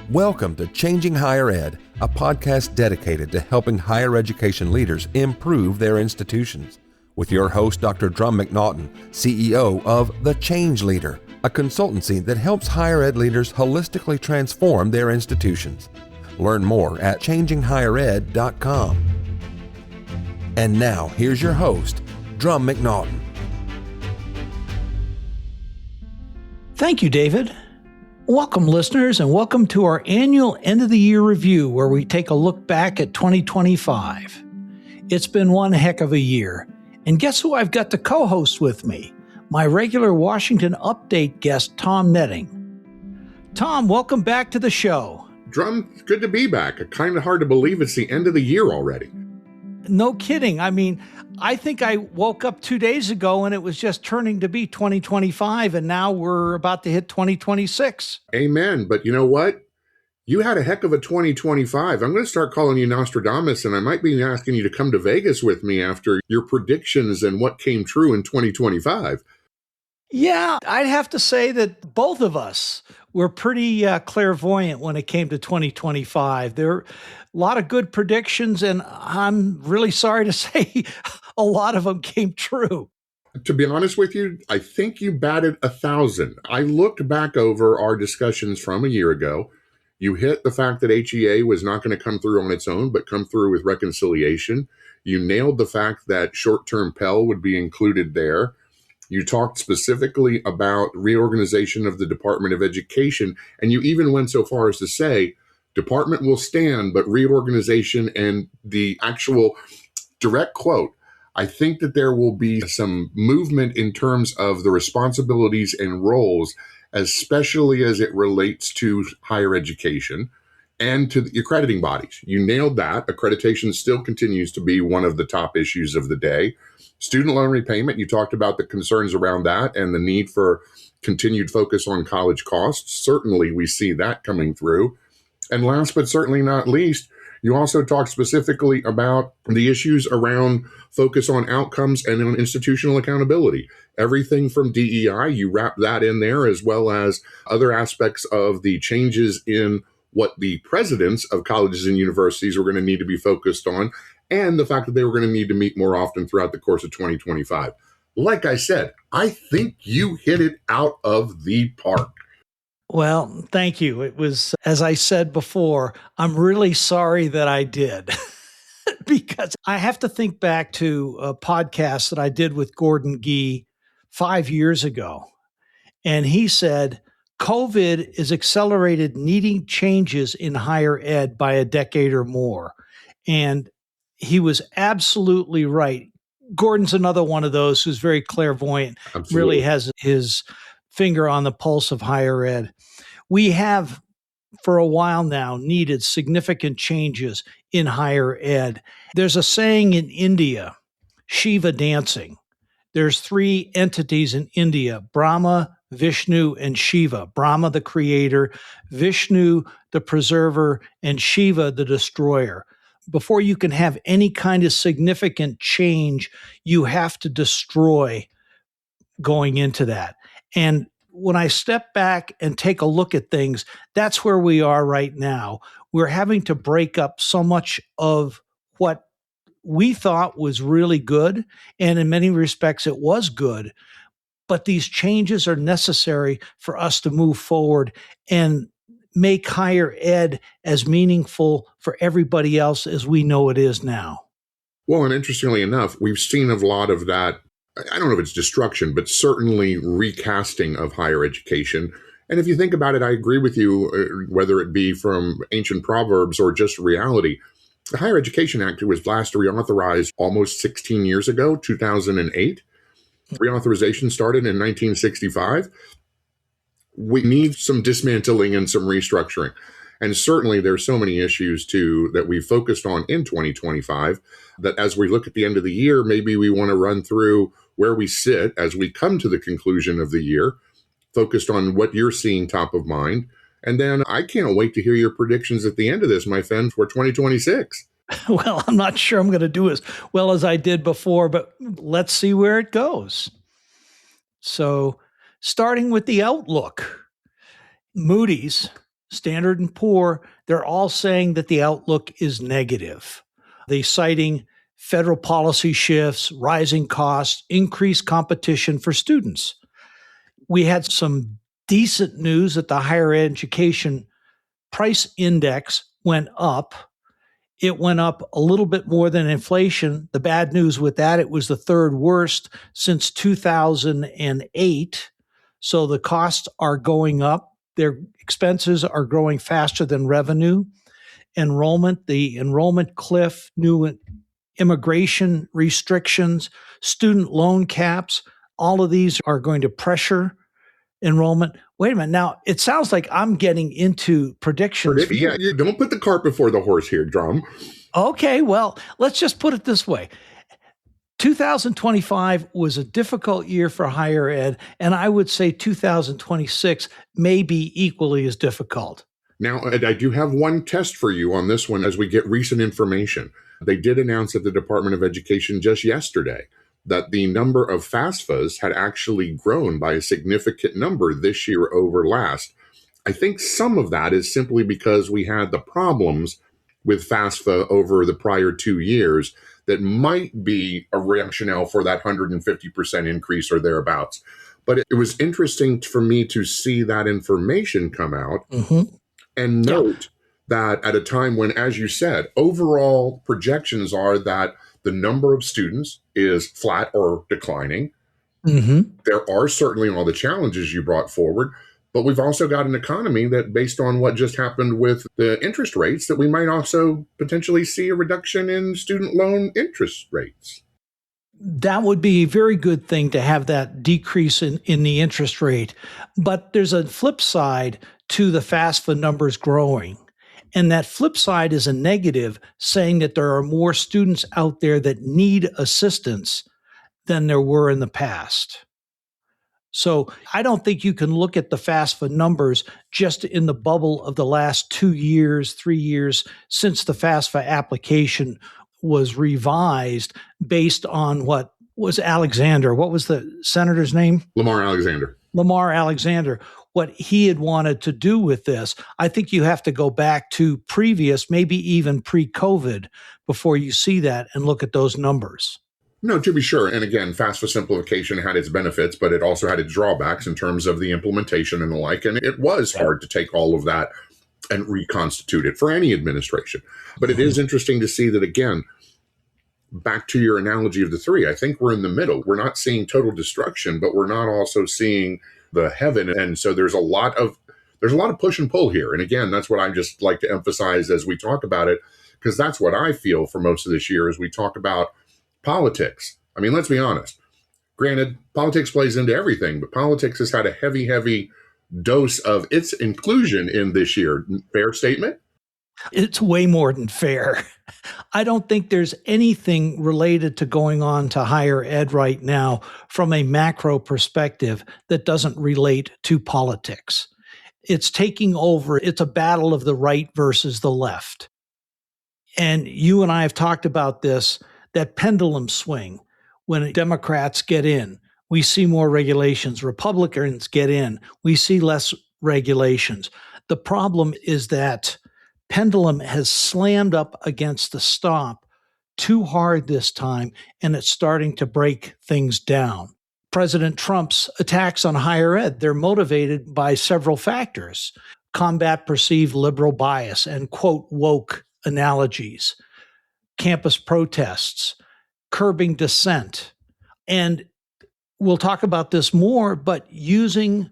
Welcome to Changing Higher Ed, a podcast dedicated to helping higher education leaders improve their institutions. With your host, Dr. Drumm McNaughton, CEO of The Change Leader, a consultancy that helps higher ed leaders holistically transform their institutions. Learn more at changinghighered.com. And now, here's your host, Drumm McNaughton. Thank you, David. Welcome, listeners, and welcome to our annual end-of-the-year review where we take a look back at 2025. It's been one heck of a year. And guess who I've got to co-host with me? My regular Washington Update guest, Tom Netting. Tom, welcome back to the show. Drumm, it's good to be back. Kind of hard to believe it's the end of the year already. No kidding. I mean, I think I woke up 2 days ago and it was just turning to be 2025, and now we're about to hit 2026. Amen. But you know what? You had a heck of a 2025. I'm going to start calling you Nostradamus, and I might be asking you to come to Vegas with me after your predictions and what came true in 2025. Yeah, I'd have to say that both of us were pretty clairvoyant when it came to 2025. There are a lot of good predictions, and I'm really sorry to say a lot of them came true. To be honest with you, I think you batted 1,000. I looked back over our discussions from a year ago. You hit the fact that HEA was not going to come through on its own, but come through with reconciliation. You nailed the fact that short-term Pell would be included there. You talked specifically about reorganization of the Department of Education, and you even went so far as to say, department will stand, but reorganization, and the actual direct quote, I think that there will be some movement in terms of the responsibilities and roles, especially as it relates to higher education and to the accrediting bodies. You nailed that. Accreditation still continues to be one of the top issues of the day. Student loan repayment, you talked about the concerns around that and the need for continued focus on college costs. Certainly, we see that coming through. And last but certainly not least, you also talked specifically about the issues around focus on outcomes and on institutional accountability. Everything from DEI, you wrap that in there, as well as other aspects of the changes in what the presidents of colleges and universities were going to need to be focused on, and the fact that they were going to need to meet more often throughout the course of 2025. Like I said, I think you hit it out of the park. Well, thank you. It was, as I said before, I'm really sorry that I did because I have to think back to a podcast that I did with Gordon Gee 5 years ago. And he said, COVID is accelerated needing changes in higher ed by a decade or more. And he was absolutely right. Gordon's another one of those who's very clairvoyant, Absolutely. Really has his finger on the pulse of higher ed. We have, for a while now, needed significant changes in higher ed. There's a saying in India, Shiva dancing. There's three entities in India, Brahma, Vishnu, and Shiva. Brahma, the creator, Vishnu, the preserver, and Shiva, the destroyer. Before you can have any kind of significant change, you have to destroy going into that. And when I step back and take a look at things, that's where we are right now. We're having to break up so much of what we thought was really good, and in many respects it was good, but these changes are necessary for us to move forward and make higher ed as meaningful for everybody else as we know it is now. Well, and interestingly enough, we've seen a lot of that. I don't know if it's destruction, but certainly recasting of higher education. And if you think about it, I agree with you, whether it be from ancient proverbs or just reality. The Higher Education Act was last reauthorized almost 16 years ago, 2008. Reauthorization started in 1965. We need some dismantling and some restructuring. And certainly there's so many issues too that we focused on in 2025 that as we look at the end of the year, maybe we want to run through where we sit as we come to the conclusion of the year, focused on what you're seeing top of mind. And then I can't wait to hear your predictions at the end of this, my friend, for 2026. Well, I'm not sure I'm going to do as well as I did before, but let's see where it goes. So starting with the outlook, Moody's Standard and Poor, they're all saying that the outlook is negative. They citing federal policy shifts, rising costs, increased competition for students. We had some decent news that the higher education price index went up. It went up a little bit more than inflation. The bad news with that, it was the third worst since 2008. So the costs are going up. Their expenses are growing faster than revenue. Enrollment, the enrollment cliff, new immigration restrictions, student loan caps, all of these are going to pressure enrollment. Wait a minute. Now, it sounds like I'm getting into predictions. Yeah, you don't put the cart before the horse here, Drumm. Okay, well, let's just put it this way. 2025 was a difficult year for higher ed, and I would say 2026 may be equally as difficult. Now, I do have one test for you on this one as we get recent information. They did announce at the Department of Education just yesterday that the number of FAFSAs had actually grown by a significant number this year over last. I think some of that is simply because we had the problems with FAFSA over the prior 2 years that might be a rationale for that 150% increase or thereabouts. But it was interesting for me to see that information come out and note that at a time when, as you said, overall projections are that the number of students is flat or declining. There are certainly all the challenges you brought forward, but we've also got an economy that, based on what just happened with the interest rates, that we might also potentially see a reduction in student loan interest rates. That would be a very good thing to have that decrease in the interest rate. But there's a flip side to the FAFSA numbers growing. And that flip side is a negative, saying that there are more students out there that need assistance than there were in the past. So I don't think you can look at the FAFSA numbers just in the bubble of the last 2 years, 3 years since the FAFSA application was revised based on what was Alexander. What was the senator's name? Lamar Alexander. Lamar Alexander, what he had wanted to do with this. I think you have to go back to previous, maybe even pre-COVID, before you see that and look at those numbers. No, to be sure. And again, FAFSA simplification had its benefits, but it also had its drawbacks in terms of the implementation and the like. And it was hard to take all of that and reconstitute it for any administration. But it is interesting to see that, again, back to your analogy of the three, I think we're in the middle. We're not seeing total destruction, but we're not also seeing the heaven. And so there's a lot of push and pull here. And again, that's what I just like to emphasize as we talk about it, because that's what I feel for most of this year as we talk about politics. I mean, let's be honest. Granted, politics plays into everything, but politics has had a heavy dose of its inclusion in this year. Fair statement? It's way more than fair. I don't think there's anything related to going on to higher ed right now from a macro perspective that doesn't relate to politics. It's taking over. It's a battle of the right versus the left. And you and I have talked about this, that pendulum swing. When Democrats get in, we see more regulations. Republicans get in, we see less regulations. The problem is that pendulum has slammed up against the stop too hard this time, and it's starting to break things down. President Trump's attacks on higher ed, they're motivated by several factors: combat perceived liberal bias and, quote, woke analogies, campus protests, curbing dissent. And we'll talk about this more, but using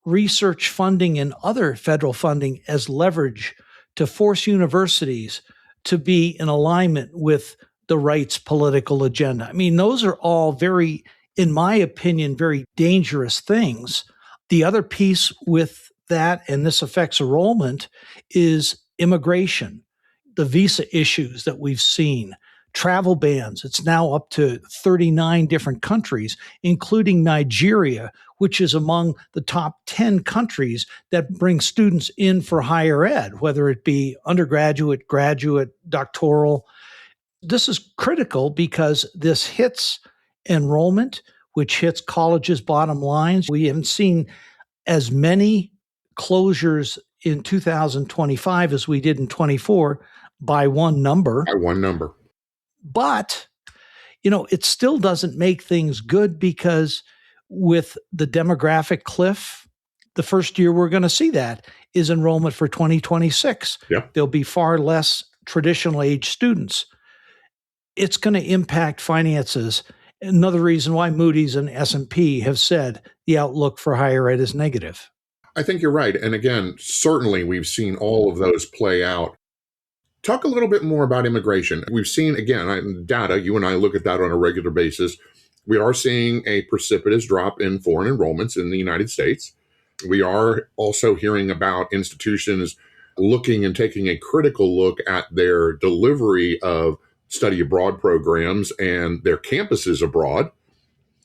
research funding and other federal funding as leverage to force universities to be in alignment with the right's political agenda. I mean, those are all very, in my opinion, very dangerous things. The other piece with that, and this affects enrollment, is immigration, the visa issues that we've seen, travel bans. It's now up to 39 different countries, including Nigeria, which is among the top 10 countries that bring students in for higher ed, whether it be undergraduate, graduate, doctoral. This is critical because this hits enrollment, which hits colleges' bottom lines. We haven't seen as many closures in 2025 as we did in 24 by one number. By one number. But, it still doesn't make things good because with the demographic cliff, the first year we're going to see that is enrollment for 2026. Yeah. There'll be far less traditional age students. It's going to impact finances. Another reason why Moody's and S&P have said the outlook for higher ed is negative. I think you're right. And again, certainly we've seen all of those play out. Talk a little bit more about immigration. We've seen, again, data, you and I look at that on a regular basis. We are seeing a precipitous drop in foreign enrollments in the United States. We are also hearing about institutions looking and taking a critical look at their delivery of study abroad programs and their campuses abroad.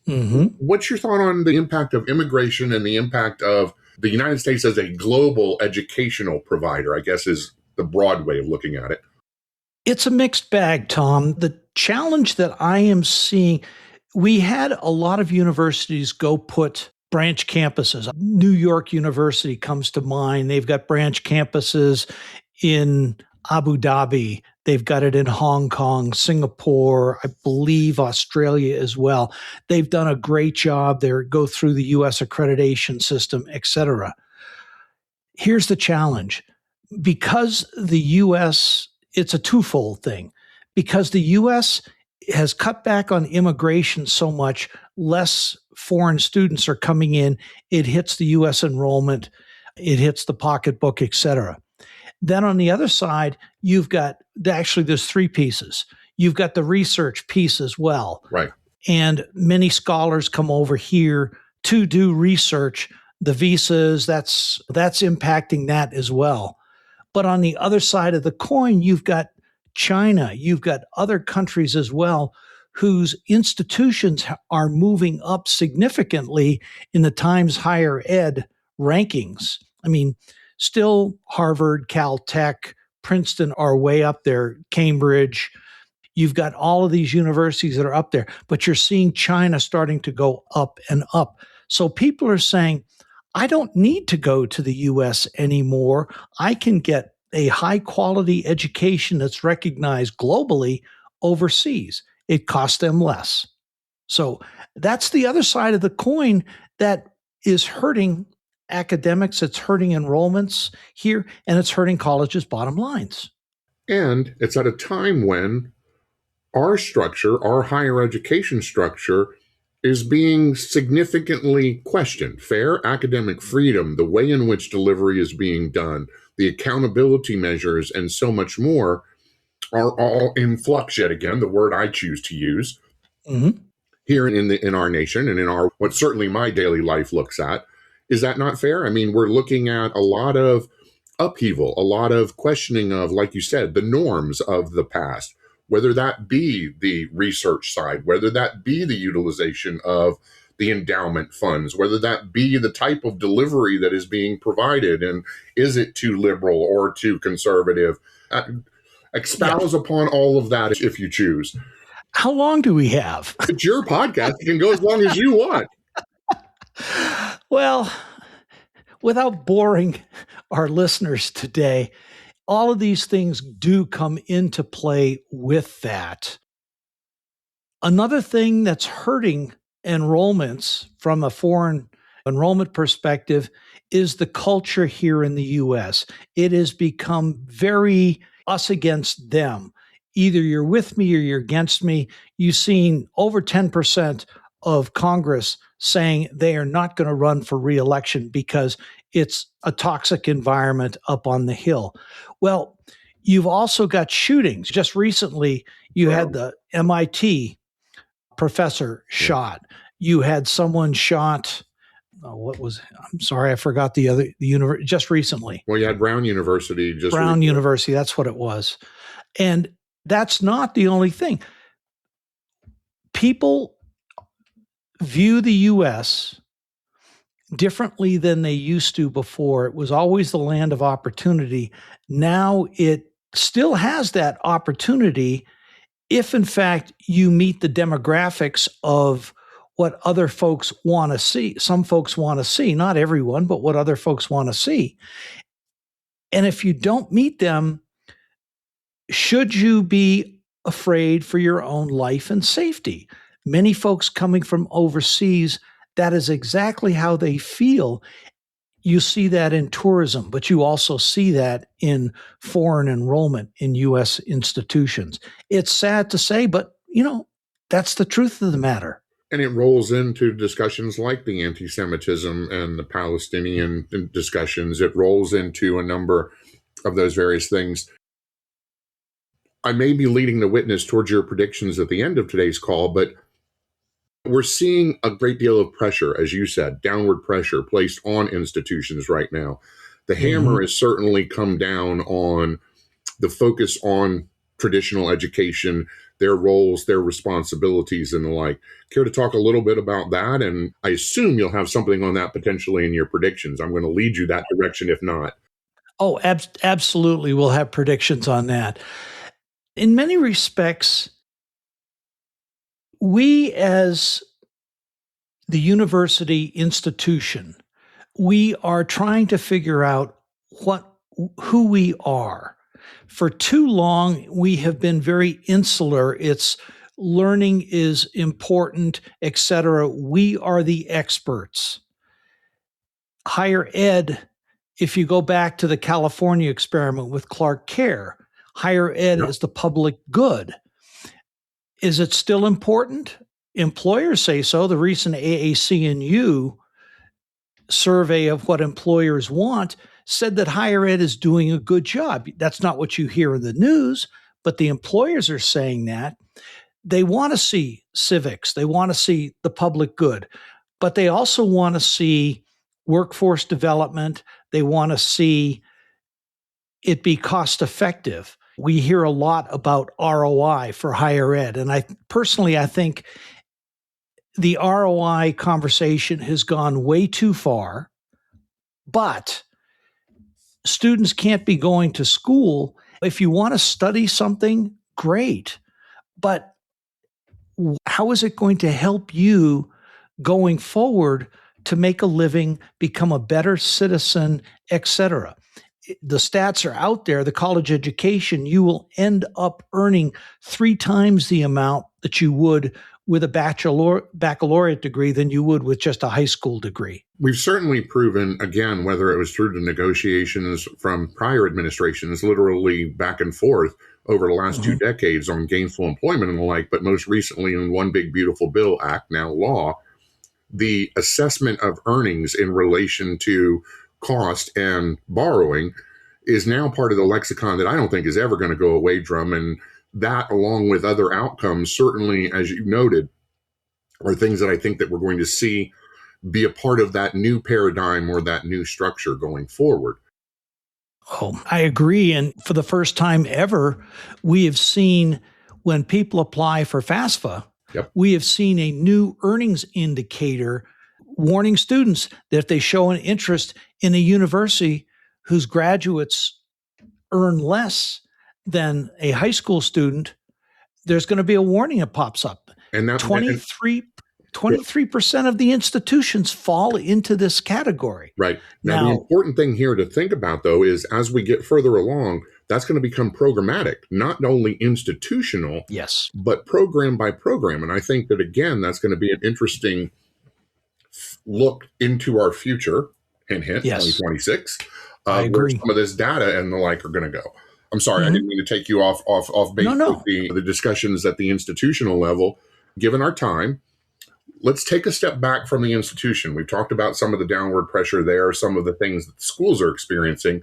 Mm-hmm. What's your thought on the impact of immigration and the impact of the United States as a global educational provider, I guess is the broad way of looking at it? It's a mixed bag, Tom. The challenge that I am seeing, we had a lot of universities go put branch campuses. New York University comes to mind. They've got branch campuses in Abu Dhabi. They've got it in Hong Kong, Singapore, I believe Australia as well. They've done a great job. They go through the U.S. accreditation system, et cetera. Here's the challenge. Because the U.S., it's a twofold thing. Because the U.S. has cut back on immigration so much, less foreign students are coming in. It hits the U.S. enrollment. It hits the pocketbook, et cetera. Then on the other side, you've got, actually there's three pieces. You've got the research piece as well. Right. And many scholars come over here to do research. The visas, that's impacting that as well. But on the other side of the coin, you've got China, you've got other countries as well whose institutions are moving up significantly in the Times Higher Ed rankings. I mean, still Harvard, Caltech, Princeton are way up there, Cambridge. You've got all of these universities that are up there, but you're seeing China starting to go up and up. So people are saying, I don't need to go to the U.S. anymore. I can get a high quality education that's recognized globally overseas. It costs them less. So that's the other side of the coin that is hurting academics, it's hurting enrollments here, and it's hurting colleges' bottom lines. And it's at a time when our structure, our higher education structure, is being significantly questioned. Fair academic freedom, the way in which delivery is being done, the accountability measures, and so much more are all in flux yet again, the word I choose to use, here in our nation and in our, what certainly my daily life looks at. Is that not fair? I mean, we're looking at a lot of upheaval, a lot of questioning of, like you said, the norms of the past, whether that be the research side, whether that be the utilization of the endowment funds, whether that be the type of delivery that is being provided, and is it too liberal or too conservative? Espouse upon all of that if you choose. How long do we have? It's your podcast. You can go as long as you want. Well, without boring our listeners today, all of these things do come into play with that. Another thing that's hurting enrollments from a foreign enrollment perspective is the culture here in the U.S. It has become very us against them. Either you're with me or you're against me. You've seen over 10% of Congress saying they are not going to run for re-election because it's a toxic environment up on the Hill. Well, you've also got shootings. Just recently, you had the MIT professor shot. You had someone shot. I'm sorry, I forgot the university just recently. Well, you had Brown University. University, that's what it was. And that's not the only thing. People view the U.S. differently than they used to before. It was always the land of opportunity. Now it still has that opportunity if, in fact, you meet the demographics of what other folks want to see. Some folks want to see, not everyone, but what other folks want to see. And if you don't meet them, should you be afraid for your own life and safety? Many folks coming from overseas, that is exactly how they feel. You see that in tourism, but you also see that in foreign enrollment in U.S. institutions. It's sad to say, but that's the truth of the matter. And it rolls into discussions like the anti-Semitism and the Palestinian discussions. It rolls into a number of those various things. I may be leading the witness towards your predictions at the end of today's call, but we're seeing a great deal of pressure, as you said, downward pressure placed on institutions right now. The hammer has certainly come down on the focus on traditional education, their roles, their responsibilities, and the like. Care to talk a little bit about that? And I assume you'll have something on that potentially in your predictions. I'm going to lead you that direction if not. Oh, absolutely. We'll have predictions on that. In many respects, we as the university institution, we are trying to figure out who we are. For too long, we have been very insular. It's learning is important, etc. We are the experts. Higher ed, if you go back to the California experiment with Clark Kerr, higher ed is the public good. Is it still important? Employers say so. The recent AAC&U survey of what employers want said that higher ed is doing a good job. That's not what you hear in the news, but the employers are saying that. They want to see civics. They want to see the public good, but they also want to see workforce development. They want to see it be cost effective. We hear a lot about ROI for higher ed. And I think the ROI conversation has gone way too far, but students can't be going to school. If you want to study something, great. But how is it going to help you going forward to make a living, become a better citizen, etc.? The stats are out there. The college education, you will end up earning 3 times the amount that you would with a baccalaureate degree than you would with just a high school degree. We've certainly proven, again, whether it was through the negotiations from prior administrations, literally back and forth over the last 2 decades on gainful employment and the like, but most recently in One Big Beautiful Bill Act, now law, the assessment of earnings in relation to cost and borrowing is now part of the lexicon that I don't think is ever going to go away, Drumm. And that, along with other outcomes, certainly, as you noted, are things that I think that we're going to see be a part of that new paradigm or that new structure going forward. Oh, I agree. And for the first time ever, we have seen when people apply for FAFSA, we have seen a new earnings indicator warning students that if they show an interest in a university whose graduates earn less than a high school student, there's going to be a warning that pops up. And that 23% of the institutions fall into this category. Right. Now, the important thing here to think about, though, is as we get further along, that's going to become programmatic, not only institutional, but program by program. And I think that, again, that's going to be an interesting look into our future, hint, 2026, where some of this data and the like are going to go. I'm sorry, I didn't mean to take you off base with the discussions at the institutional level. Given our time, let's take a step back from the institution. We've talked about some of the downward pressure there, some of the things that schools are experiencing.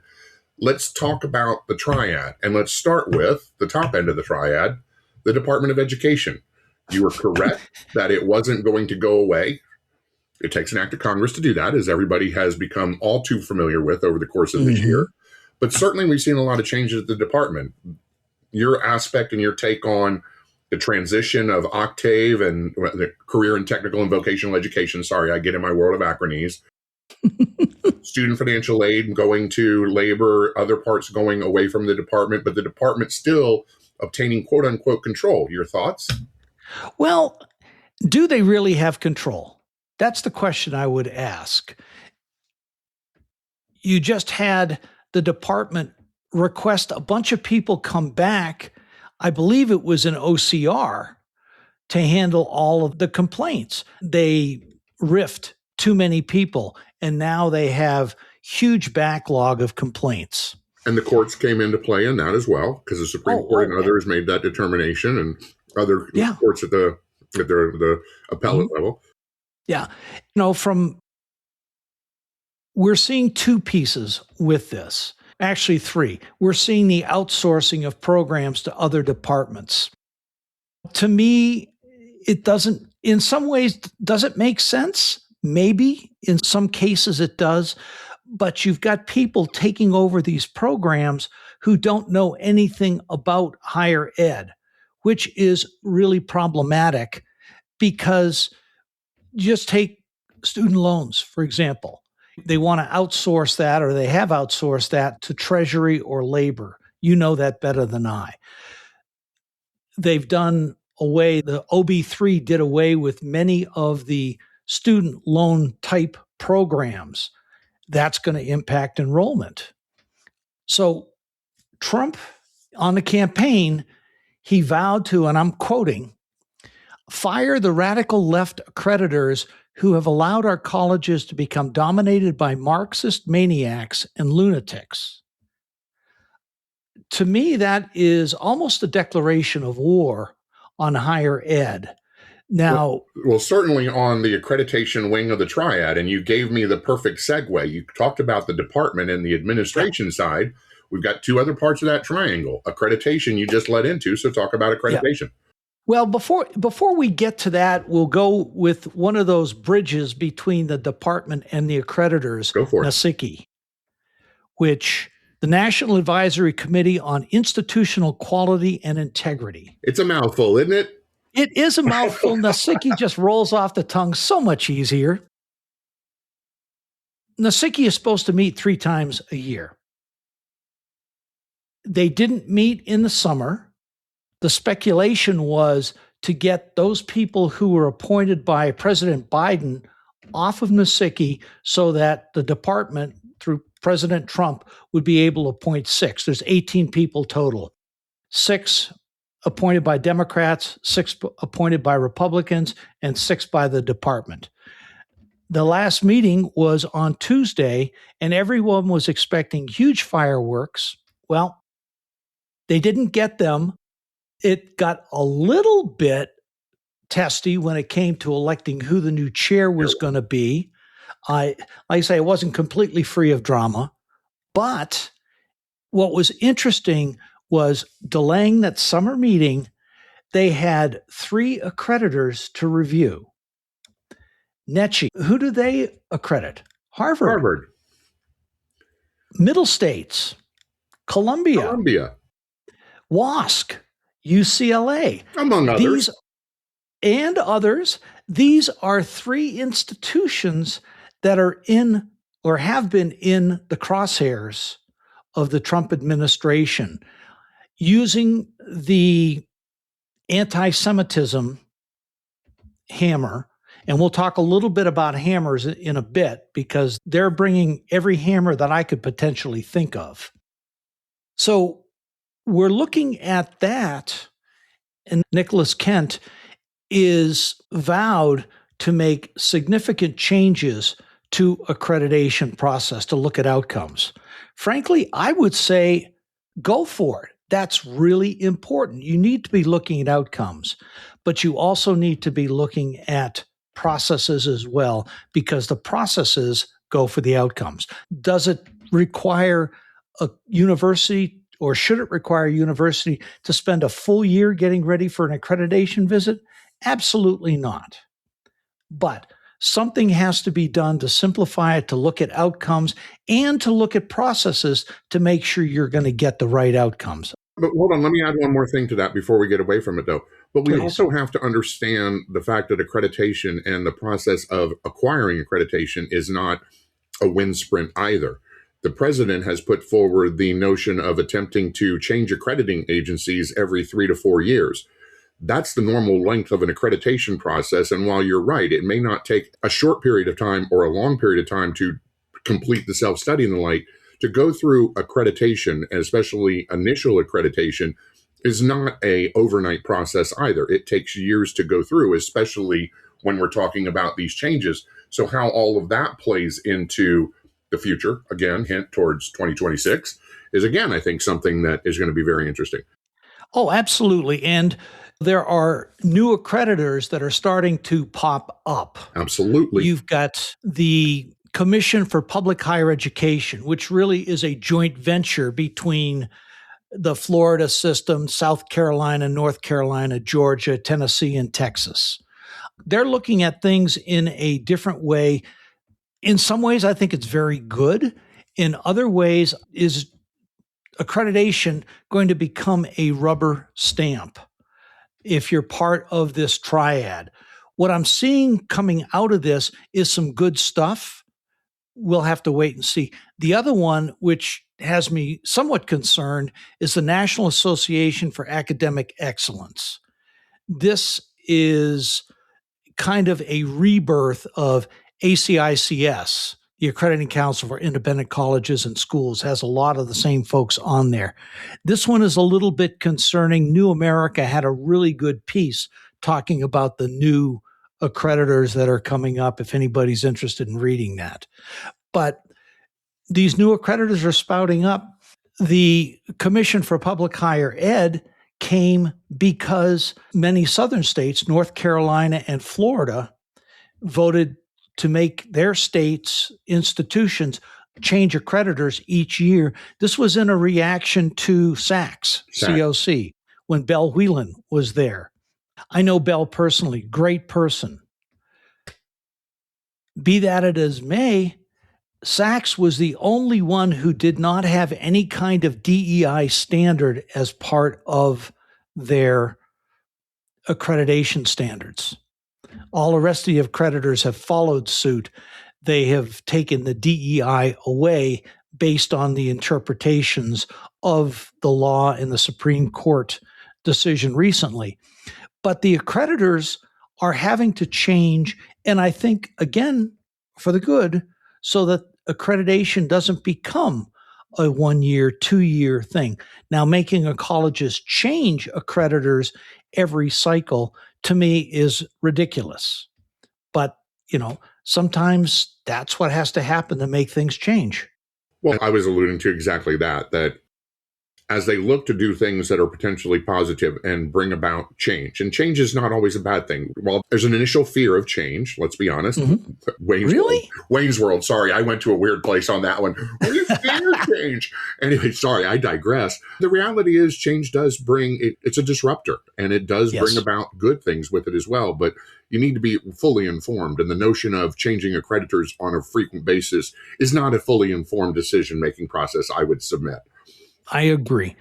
Let's talk about the triad, and let's start with the top end of the triad, the Department of Education. You were correct that it wasn't going to go away. It takes an act of Congress to do that, as everybody has become all too familiar with over the course of this year. But certainly we've seen a lot of changes at the department. Your aspect and your take on the transition of Octave and the career and technical and vocational education. Sorry, I get in my world of acronyms. Student financial aid going to labor, other parts going away from the department, but the department still obtaining quote unquote control. Your thoughts? Well, do they really have control? That's the question I would ask. You just had the department request a bunch of people come back. I believe it was an OCR to handle all of the complaints. They riffed too many people, and now they have huge backlog of complaints. And the courts came into play in that as well, because the Supreme Court and others made that determination, and other courts at the appellate level. Yeah. We're seeing two pieces with this. Actually, three. We're seeing the outsourcing of programs to other departments. To me, it doesn't, in some ways, does it make sense? Maybe. In some cases it does. But you've got people taking over these programs who don't know anything about higher ed, which is really problematic, because just take student loans, for example. They want to outsource that, or they have outsourced that to Treasury or labor. You know that better than I. They've done away, the OB3 did away with many of the student loan type programs. That's going to impact enrollment. So Trump, on the campaign, he vowed to, and I'm quoting, fire the radical left accreditors who have allowed our colleges to become dominated by Marxist maniacs and lunatics. To me, that is almost a declaration of war on higher ed. Now, well, certainly on the accreditation wing of the triad, and you gave me the perfect segue. You talked about the department and the administration side. We've got two other parts of that triangle. Accreditation you just led into, so talk about accreditation. Yeah. Well, before we get to that, we'll go with one of those bridges between the department and the accreditors, Go for it. NASICI, which the National Advisory Committee on Institutional Quality and Integrity. It's a mouthful, isn't it? It is a mouthful. NASICI just rolls off the tongue so much easier. NASICI is supposed to meet 3 times a year. They didn't meet in the summer. The speculation was to get those people who were appointed by President Biden off of NASICI so that the department, through President Trump, would be able to appoint 6. There's 18 people total. 6 appointed by Democrats, 6 appointed by Republicans, and 6 by the department. The last meeting was on Tuesday, and everyone was expecting huge fireworks. Well, they didn't get them. It got a little bit testy when it came to electing who the new chair was going to be. Like I say, it wasn't completely free of drama. But what was interesting was delaying that summer meeting. They had 3 accreditors to review. NECHI, who do they accredit? Harvard. Middle States, Columbia. WASC, UCLA. Among others. These are 3 institutions that are in or have been in the crosshairs of the Trump administration, using the anti-Semitism hammer. And we'll talk a little bit about hammers in a bit, because they're bringing every hammer that I could potentially think of. So we're looking at that, and Nicholas Kent is vowed to make significant changes to accreditation process to look at outcomes. Frankly, I would say go for it. That's really important. You need to be looking at outcomes, but you also need to be looking at processes as well, because the processes go for the outcomes. Does it require a university, or should it require a university to spend a full year getting ready for an accreditation visit? Absolutely not. But something has to be done to simplify it, to look at outcomes, and to look at processes to make sure you're going to get the right outcomes. But hold on, let me add one more thing to that before we get away from it, though. But we also have to understand the fact that accreditation and the process of acquiring accreditation is not a wind sprint either. The president has put forward the notion of attempting to change accrediting agencies every 3 to 4 years. That's the normal length of an accreditation process. And while you're right, it may not take a short period of time or a long period of time to complete the self-study and the like, to go through accreditation, and especially initial accreditation, is not a overnight process either. It takes years to go through, especially when we're talking about these changes. So how all of that plays into the future, again, hint towards 2026, is again, I think, something that is going to be very interesting. Oh, absolutely. And there are new accreditors that are starting to pop up. Absolutely. You've got the Commission for Public Higher Education, which really is a joint venture between the Florida system, South Carolina, North Carolina, Georgia, Tennessee, and Texas. They're looking at things in a different way. In some ways, I think it's very good. In other ways, is accreditation going to become a rubber stamp if you're part of this triad? What I'm seeing coming out of this is some good stuff. We'll have to wait and see. The other one, which has me somewhat concerned, is the National Association for Academic Excellence. This is kind of a rebirth of ACICS. The Accrediting Council for Independent Colleges and Schools has a lot of the same folks on there. This one is a little bit concerning. New America had a really good piece talking about the new accreditors that are coming up, if anybody's interested in reading that. But these new accreditors are spouting up. The Commission for Public Higher Ed came because many southern states, North Carolina and Florida, voted to make their states' institutions change accreditors each year. This was in a reaction to SACS, COC, when Belle Whelan was there. I know Belle personally, great person. Be that it as may, SACS was the only one who did not have any kind of DEI standard as part of their accreditation standards. All the rest of the accreditors have followed suit. They have taken the DEI away based on the interpretations of the law in the Supreme Court decision recently. But the accreditors are having to change, and I think, again, for the good, so that accreditation doesn't become a 1-year, 2-year thing. Now, making a colleges change accreditors every cycle, to me, is ridiculous. But, sometimes that's what has to happen to make things change. Well, I was alluding to exactly that as they look to do things that are potentially positive and bring about change, and change is not always a bad thing. Well, there's an initial fear of change, let's be honest. Mm-hmm. Wayne's World. Sorry, I went to a weird place on that one. What is fear of change? Anyway, sorry, I digress. The reality is change does bring, it's a disruptor, and it does bring about good things with it as well. But you need to be fully informed. And the notion of changing accreditors on a frequent basis is not a fully informed decision-making process, I would submit. I agree.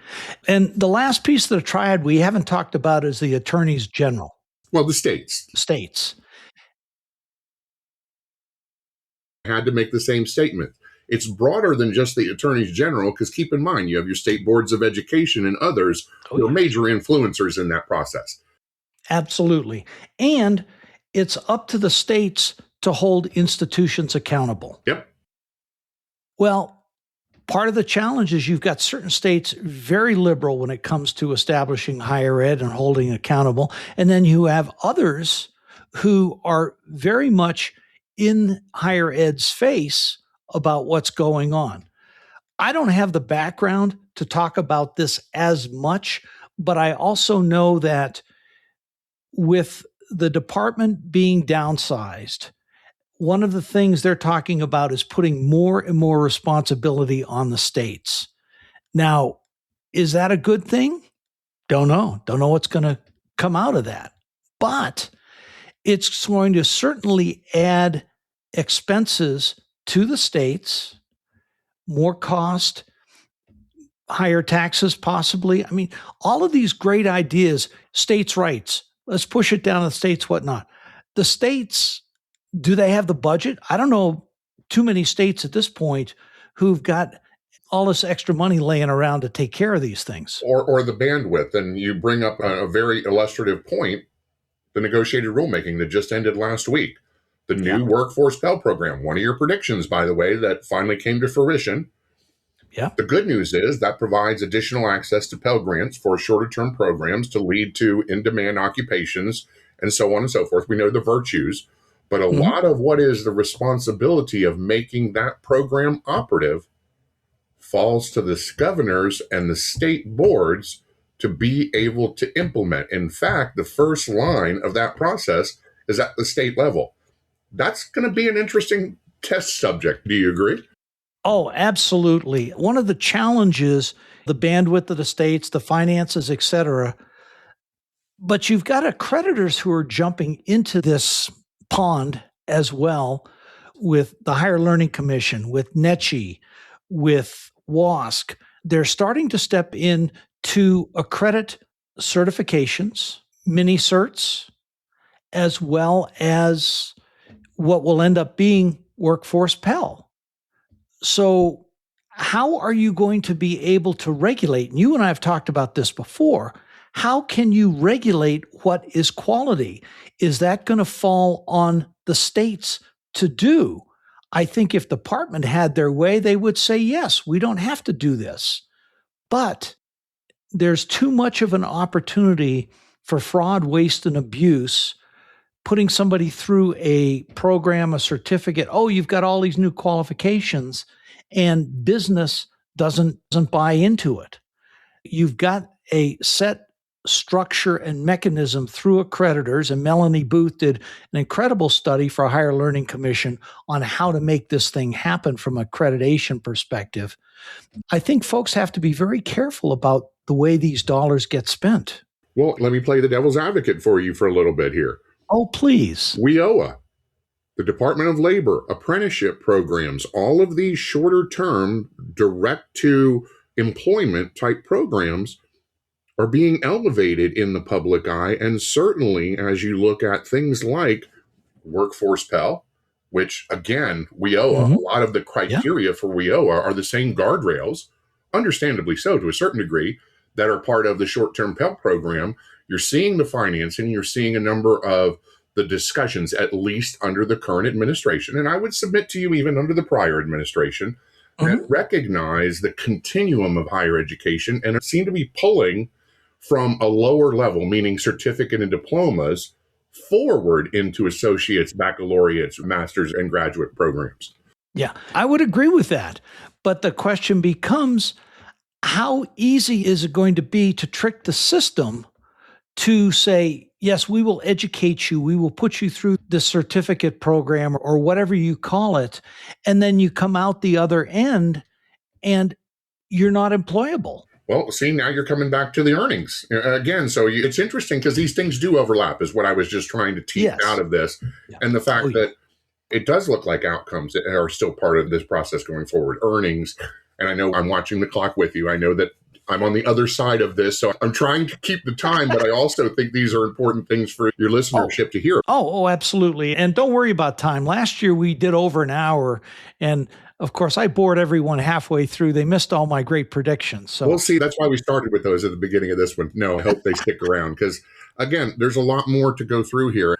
And the last piece of the triad we haven't talked about is the attorneys general. Well, the states. Had to make the same statement. It's broader than just the attorneys general, because keep in mind, you have your state boards of education and others who are major influencers in that process. Absolutely. And it's up to the states to hold institutions accountable. Yep. Well, part of the challenge is you've got certain states very liberal when it comes to establishing higher ed and holding accountable. And then you have others who are very much in higher ed's face about what's going on. I don't have the background to talk about this as much, but I also know that with the department being downsized, one of the things they're talking about is putting more and more responsibility on the states. Now, is that a good thing? Don't know. Don't know what's going to come out of that. But it's going to certainly add expenses to the states, more cost, higher taxes possibly. I mean, all of these great ideas, states' rights, let's push it down to the states, whatnot. The states, do they have the budget? I don't know too many states at this point who've got all this extra money laying around to take care of these things. Or the bandwidth. And you bring up a very illustrative point, the negotiated rulemaking that just ended last week. The new Workforce Pell Program, one of your predictions, by the way, that finally came to fruition. Yeah. The good news is that provides additional access to Pell Grants for shorter term programs to lead to in-demand occupations and so on and so forth. We know the virtues, but a lot of what is the responsibility of making that program operative falls to the governors and the state boards to be able to implement. In fact, the first line of that process is at the state level. That's going to be an interesting test subject. Do you agree? Oh, absolutely. One of the challenges, the bandwidth of the states, the finances, et cetera. But you've got accreditors who are jumping into this pond as well with the Higher Learning Commission, with NECHI, with WASC. They're starting to step in to accredit certifications, mini certs, as well as what will end up being workforce Pell. So how are you going to be able to regulate? And you and I have talked about this before. How can you regulate what is quality? Is that going to fall on the states to do? I think if the department had their way, they would say, yes, we don't have to do this. But there's too much of an opportunity for fraud, waste, and abuse. Putting somebody through a program, a certificate, oh, you've got all these new qualifications, and business doesn't buy into it. You've got a set structure and mechanism through accreditors, and Melanie Booth did an incredible study for a Higher Learning Commission on how to make this thing happen from an accreditation perspective. I think folks have to be very careful about the way these dollars get spent. Well, let me play the devil's advocate for you for a little bit here. Oh, please. WIOA, the Department of Labor, apprenticeship programs, all of these shorter term, direct to employment type programs are being elevated in the public eye. And certainly as you look at things like workforce Pell, which again, WIOA, a lot of the criteria for WIOA are the same guardrails, understandably so to a certain degree, that are part of the short-term Pell program. You're seeing the financing, you're seeing a number of the discussions, at least under the current administration, and I would submit to you even under the prior administration, that recognize the continuum of higher education and seem to be pulling from a lower level, meaning certificate and diplomas, forward into associates, baccalaureates, masters, and graduate programs. Yeah, I would agree with that. But the question becomes, how easy is it going to be to trick the system to say, yes, we will educate you, we will put you through the certificate program or whatever you call it, and then you come out the other end and you're not employable? Well, see, now you're coming back to the earnings again. So it's interesting because these things do overlap, is what I was just trying to tease out of this. Yeah. And the fact that it does look like outcomes that are still part of this process going forward. Earnings, and I know I'm watching the clock with you. I know that I'm on the other side of this, so I'm trying to keep the time, but I also think these are important things for your listenership to hear. Oh, absolutely. And don't worry about time. Last year we did over an hour, and of course I bored everyone halfway through. They missed all my great predictions. So we'll see. That's why we started with those at the beginning of this one. No, I hope they stick around because, again, there's a lot more to go through here.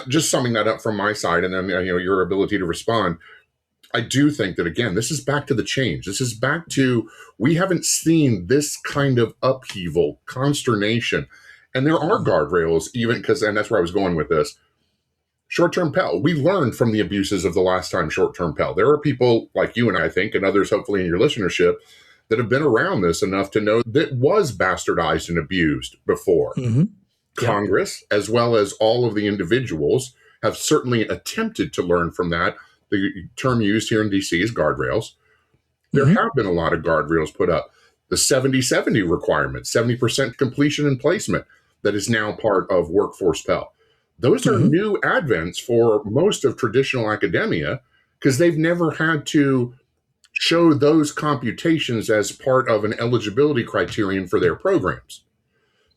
Just summing that up from my side, and then your ability to respond. I do think that, again, this is back to the change. This is back to, we haven't seen this kind of upheaval, consternation. And there are guardrails, even because, and that's where I was going with this. Short-term Pell. We learned from the abuses of the last time short-term Pell. There are people like you and I think, and others hopefully in your listenership, that have been around this enough to know that it was bastardized and abused before. Congress, as well as all of the individuals, have certainly attempted to learn from that. The term used here in D.C. is guardrails. There have been a lot of guardrails put up. The 70-70 requirement, 70% completion and placement, that is now part of workforce Pell. Those are new advents for most of traditional academia because they've never had to show those computations as part of an eligibility criterion for their programs.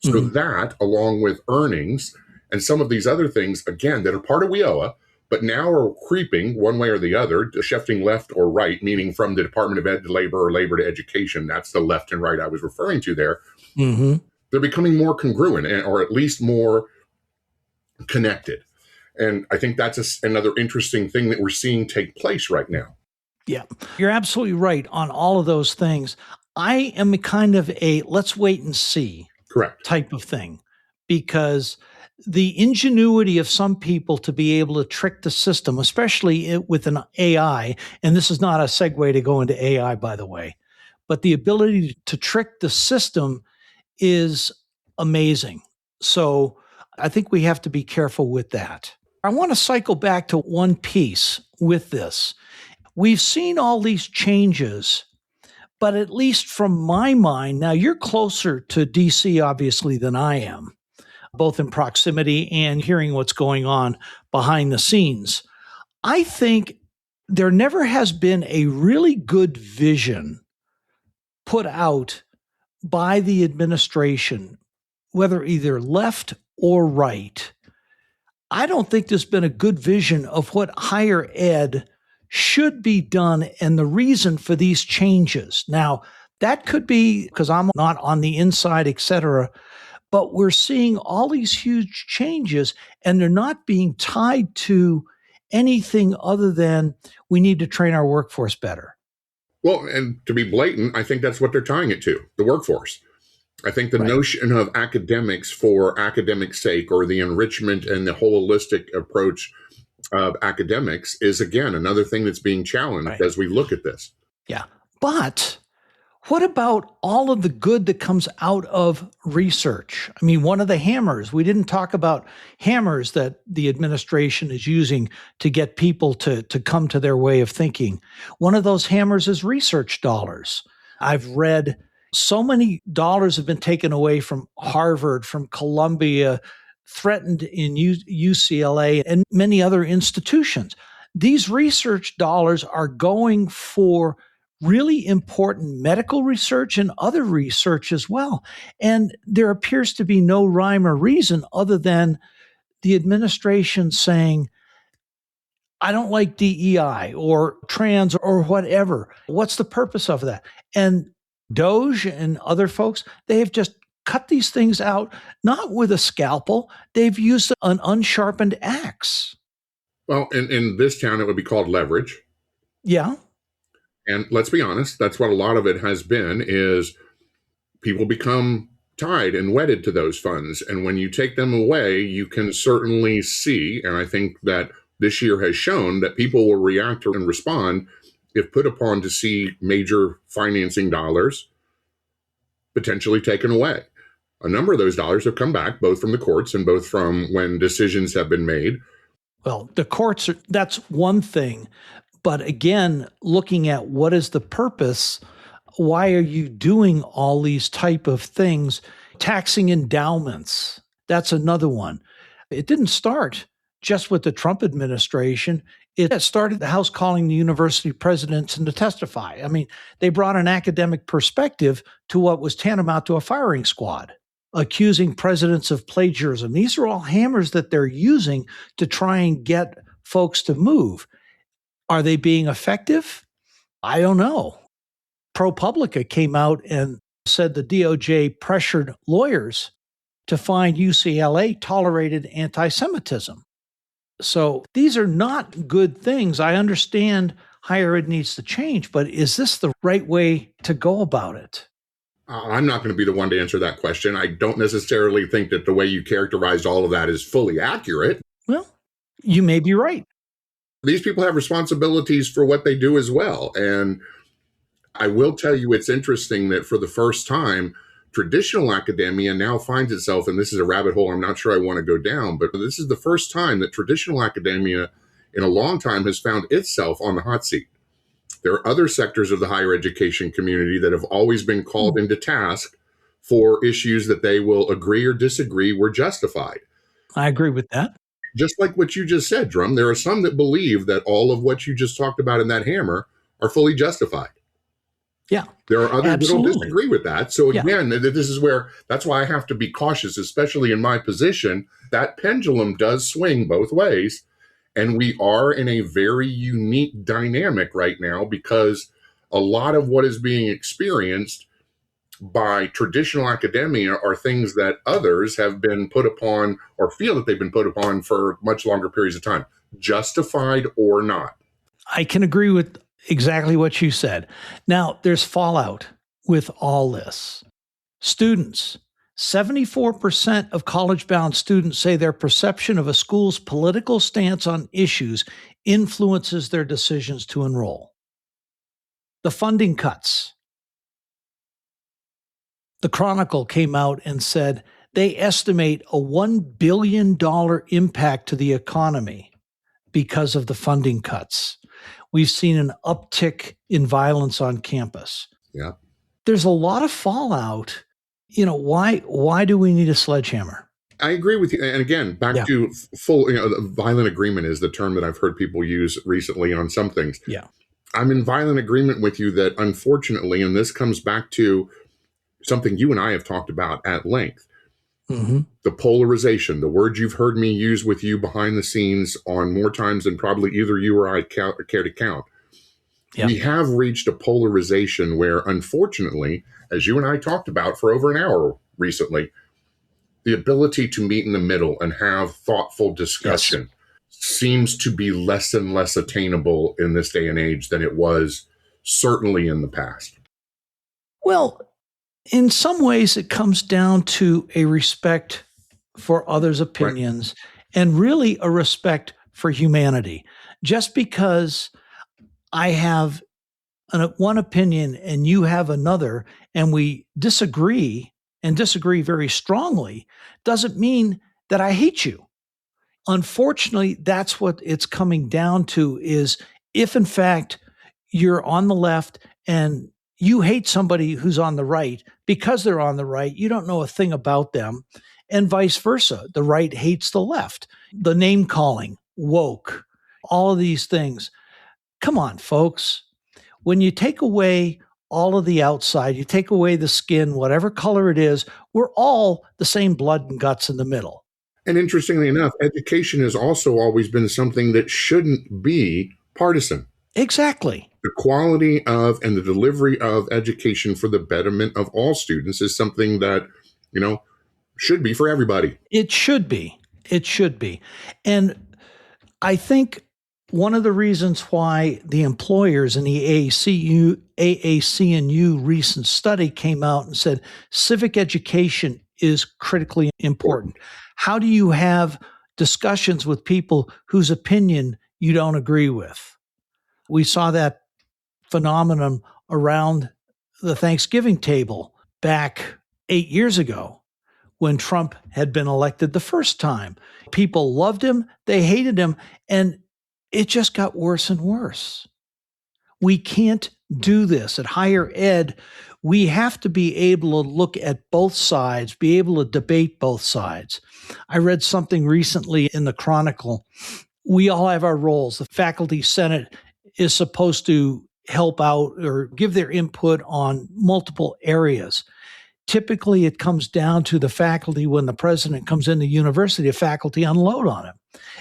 So that, along with earnings and some of these other things, again, that are part of WIOA, but now are creeping one way or the other, shifting left or right, meaning from the Department of Ed to Labor or Labor to Education. That's the left and right I was referring to there. They're becoming more congruent, or at least more connected. And I think that's another interesting thing that we're seeing take place right now. Yeah, you're absolutely right on all of those things. I am a kind of a let's wait and see Correct. type of thing because the ingenuity of some people to be able to trick the system, especially with an AI, and this is not a segue to go into AI, by the way, but the ability to trick the system is amazing. So I think we have to be careful with that. I want to cycle back to one piece with this. We've seen all these changes, but at least from my mind, now you're closer to DC, obviously, than I am, both in proximity and hearing what's going on behind the scenes. I think there never has been a really good vision put out by the administration, whether either left or right. I don't think there's been a good vision of what higher ed should be done and the reason for these changes. Now, that could be because I'm not on the inside, et cetera, but we're seeing all these huge changes and they're not being tied to anything other than we need to train our workforce better. Well, and to be blatant, I think that's what they're tying it to, the workforce. I think the notion of academics for academic's sake or the enrichment and the holistic approach of academics is, again, another thing that's being challenged as we look at this. Yeah. But what about all of the good that comes out of research? I mean, one of the hammers, we didn't talk about hammers that the administration is using to get people to come to their way of thinking. One of those hammers is research dollars. I've read so many dollars have been taken away from Harvard, from Columbia, threatened in UCLA, and many other institutions. These research dollars are going for really important medical research and other research as well. And there appears to be no rhyme or reason other than the administration saying, I don't like DEI or trans or whatever. What's the purpose of that? And Doge and other folks, they have just cut these things out, not with a scalpel. They've used an unsharpened axe. Well, in this town, it would be called leverage. Yeah. And let's be honest, that's what a lot of it has been, is people become tied and wedded to those funds. And when you take them away, you can certainly see, and I think that this year has shown that people will react and respond if put upon to see major financing dollars potentially taken away. A number of those dollars have come back, both from the courts and both from when decisions have been made. Well, the courts, that's one thing. But again, looking at what is the purpose, why are you doing all these type of things? Taxing endowments, that's another one. It didn't start just with the Trump administration. It started the House calling the university presidents in to testify. I mean, they brought an academic perspective to what was tantamount to a firing squad, accusing presidents of plagiarism. These are all hammers that they're using to try and get folks to move. Are they being effective? I don't know. ProPublica came out and said the DOJ pressured lawyers to find UCLA tolerated anti-Semitism. So these are not good things. I understand higher ed needs to change, but is this the right way to go about it? I'm not going to be the one to answer that question. I don't necessarily think that the way you characterized all of that is fully accurate. Well, you may be right. These people have responsibilities for what they do as well. And I will tell you, it's interesting that for the first time, traditional academia now finds itself, and this is a rabbit hole I'm not sure I want to go down, but this is the first time that traditional academia in a long time has found itself on the hot seat. There are other sectors of the higher education community that have always been called into task for issues that they will agree or disagree were justified. I agree with that. Just like what you just said, Drumm, there are some that believe that all of what you just talked about in that hammer are fully justified. Yeah. There are others absolutely. that don't disagree with that. So again, this is where, that's why I have to be cautious, especially in my position. That pendulum does swing both ways. And we are in a very unique dynamic right now because a lot of what is being experienced by traditional academia are things that others have been put upon or feel that they've been put upon for much longer periods of time, justified or not. I can agree with Exactly what you said. Now, there's fallout with all this. Students, 74% of college-bound students say their perception of a school's political stance on issues influences their decisions to enroll. The funding cuts. The Chronicle came out and said they estimate a $1 billion impact to the economy because of the funding cuts. We've seen an uptick in violence on campus. Yeah. There's a lot of fallout. Why do we need a sledgehammer? I agree with you. And again, back to full, violent agreement is the term that I've heard people use recently on some things. Yeah. I'm in violent agreement with you that unfortunately, and this comes back to something you and I have talked about at length, the polarization, the word you've heard me use with you behind the scenes on more times than probably either you or I care to count. Yeah. We have reached a polarization where, unfortunately, as you and I talked about for over an hour recently, the ability to meet in the middle and have thoughtful discussion seems to be less and less attainable in this day and age than it was certainly in the past. Well, in some ways, it comes down to a respect for others' opinions and really a respect for humanity. Just because I have one opinion and you have another, and we disagree and disagree very strongly, doesn't mean that I hate you. Unfortunately, that's what it's coming down to, is if in fact you're on the left and you hate somebody who's on the right because they're on the right, you don't know a thing about them, and vice versa. The right hates the left. The name calling, woke, all of these things. Come on, folks. When you take away all of the outside, you take away the skin, whatever color it is, we're all the same blood and guts in the middle. And interestingly enough, education has also always been something that shouldn't be partisan. Exactly. The quality of and the delivery of education for the betterment of all students is something that, should be for everybody. It should be. It should be. And I think one of the reasons why the employers in the AAC&U recent study came out and said civic education is critically important. How do you have discussions with people whose opinion you don't agree with? We saw that phenomenon around the Thanksgiving table back 8 years ago when Trump had been elected the first time. People loved him, they hated him, and it just got worse and worse. We can't do this. At higher ed, we have to be able to look at both sides, be able to debate both sides. I read something recently in the Chronicle. We all have our roles. The faculty senate is supposed to help out or give their input on multiple areas. Typically, it comes down to the faculty. When the president comes into university, the faculty unload on him.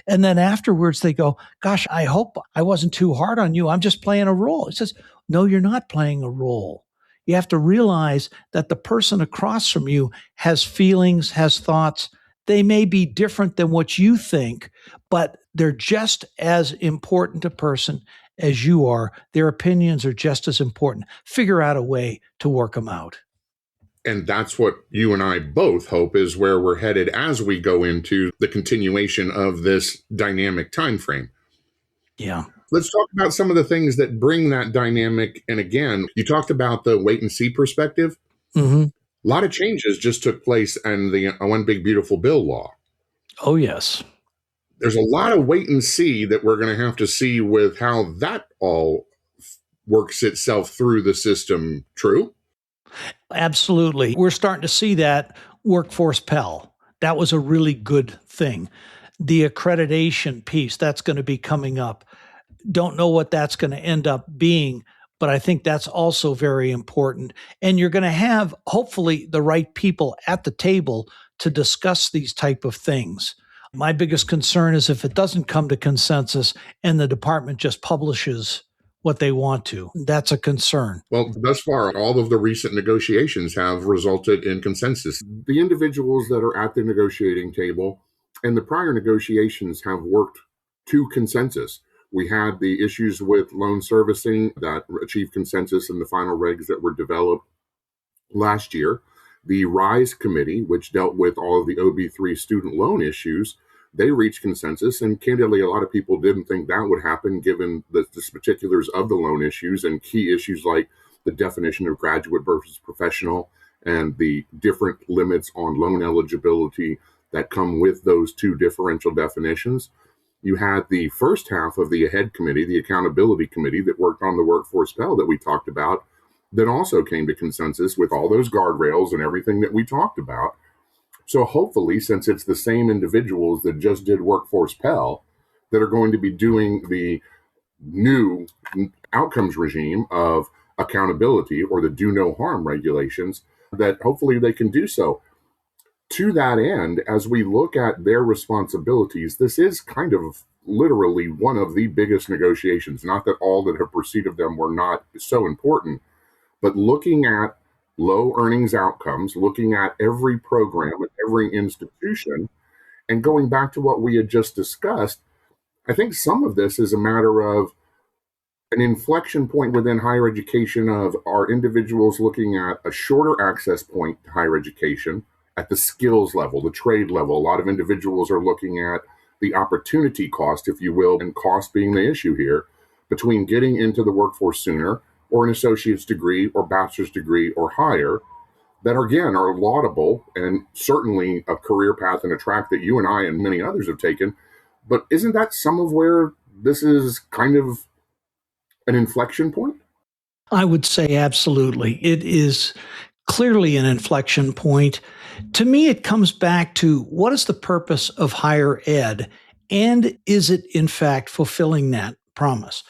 And then afterwards they go, gosh, I hope I wasn't too hard on you. I'm just playing a role. It says, no, you're not playing a role. You have to realize that the person across from you has feelings, has thoughts. They may be different than what you think, but they're just as important a person as you are. Their opinions are just as important. Figure out a way to work them out. And that's what you and I both hope is where we're headed as we go into the continuation of this dynamic time frame. Yeah. Let's talk about some of the things that bring that dynamic. And again, you talked about the wait and see perspective. Mm-hmm. A lot of changes just took place in the One Big Beautiful Bill law. Oh, yes. There's a lot of wait and see that we're going to have to see with how that all works itself through the system. True? Absolutely. We're starting to see that workforce Pell. That was a really good thing. The accreditation piece, that's going to be coming up. Don't know what that's going to end up being, but I think that's also very important. And you're going to have, hopefully, the right people at the table to discuss these type of things. My biggest concern is if it doesn't come to consensus and the department just publishes what they want to. That's a concern. Well, thus far, all of the recent negotiations have resulted in consensus. The individuals that are at the negotiating table and the prior negotiations have worked to consensus. We had the issues with loan servicing that achieved consensus in the final regs that were developed last year. The RISE committee, which dealt with all of the OB3 student loan issues, they reached consensus. And candidly, a lot of people didn't think that would happen given the particulars of the loan issues and key issues like the definition of graduate versus professional and the different limits on loan eligibility that come with those two differential definitions. You had the first half of the AHEAD committee, the accountability committee that worked on the workforce Pell that we talked about, that also came to consensus with all those guardrails and everything that we talked about. So hopefully, since it's the same individuals that just did workforce Pell that are going to be doing the new outcomes regime of accountability or the do no harm regulations, that hopefully they can do so. To that end, as we look at their responsibilities, this is kind of literally one of the biggest negotiations. Not that all that have preceded them were not so important, but looking at low earnings outcomes, looking at every program and every institution, and going back to what we had just discussed, I think some of this is a matter of an inflection point within higher education of our individuals looking at a shorter access point to higher education at the skills level, the trade level. A lot of individuals are looking at the opportunity cost, if you will, and cost being the issue here, between getting into the workforce sooner or an associate's degree or bachelor's degree or higher, that again are laudable and certainly a career path and a track that you and I and many others have taken. But isn't that some of where this is kind of an inflection point? I would say absolutely. It is clearly an inflection point. To me, it comes back to what is the purpose of higher ed, and is it in fact fulfilling that promise?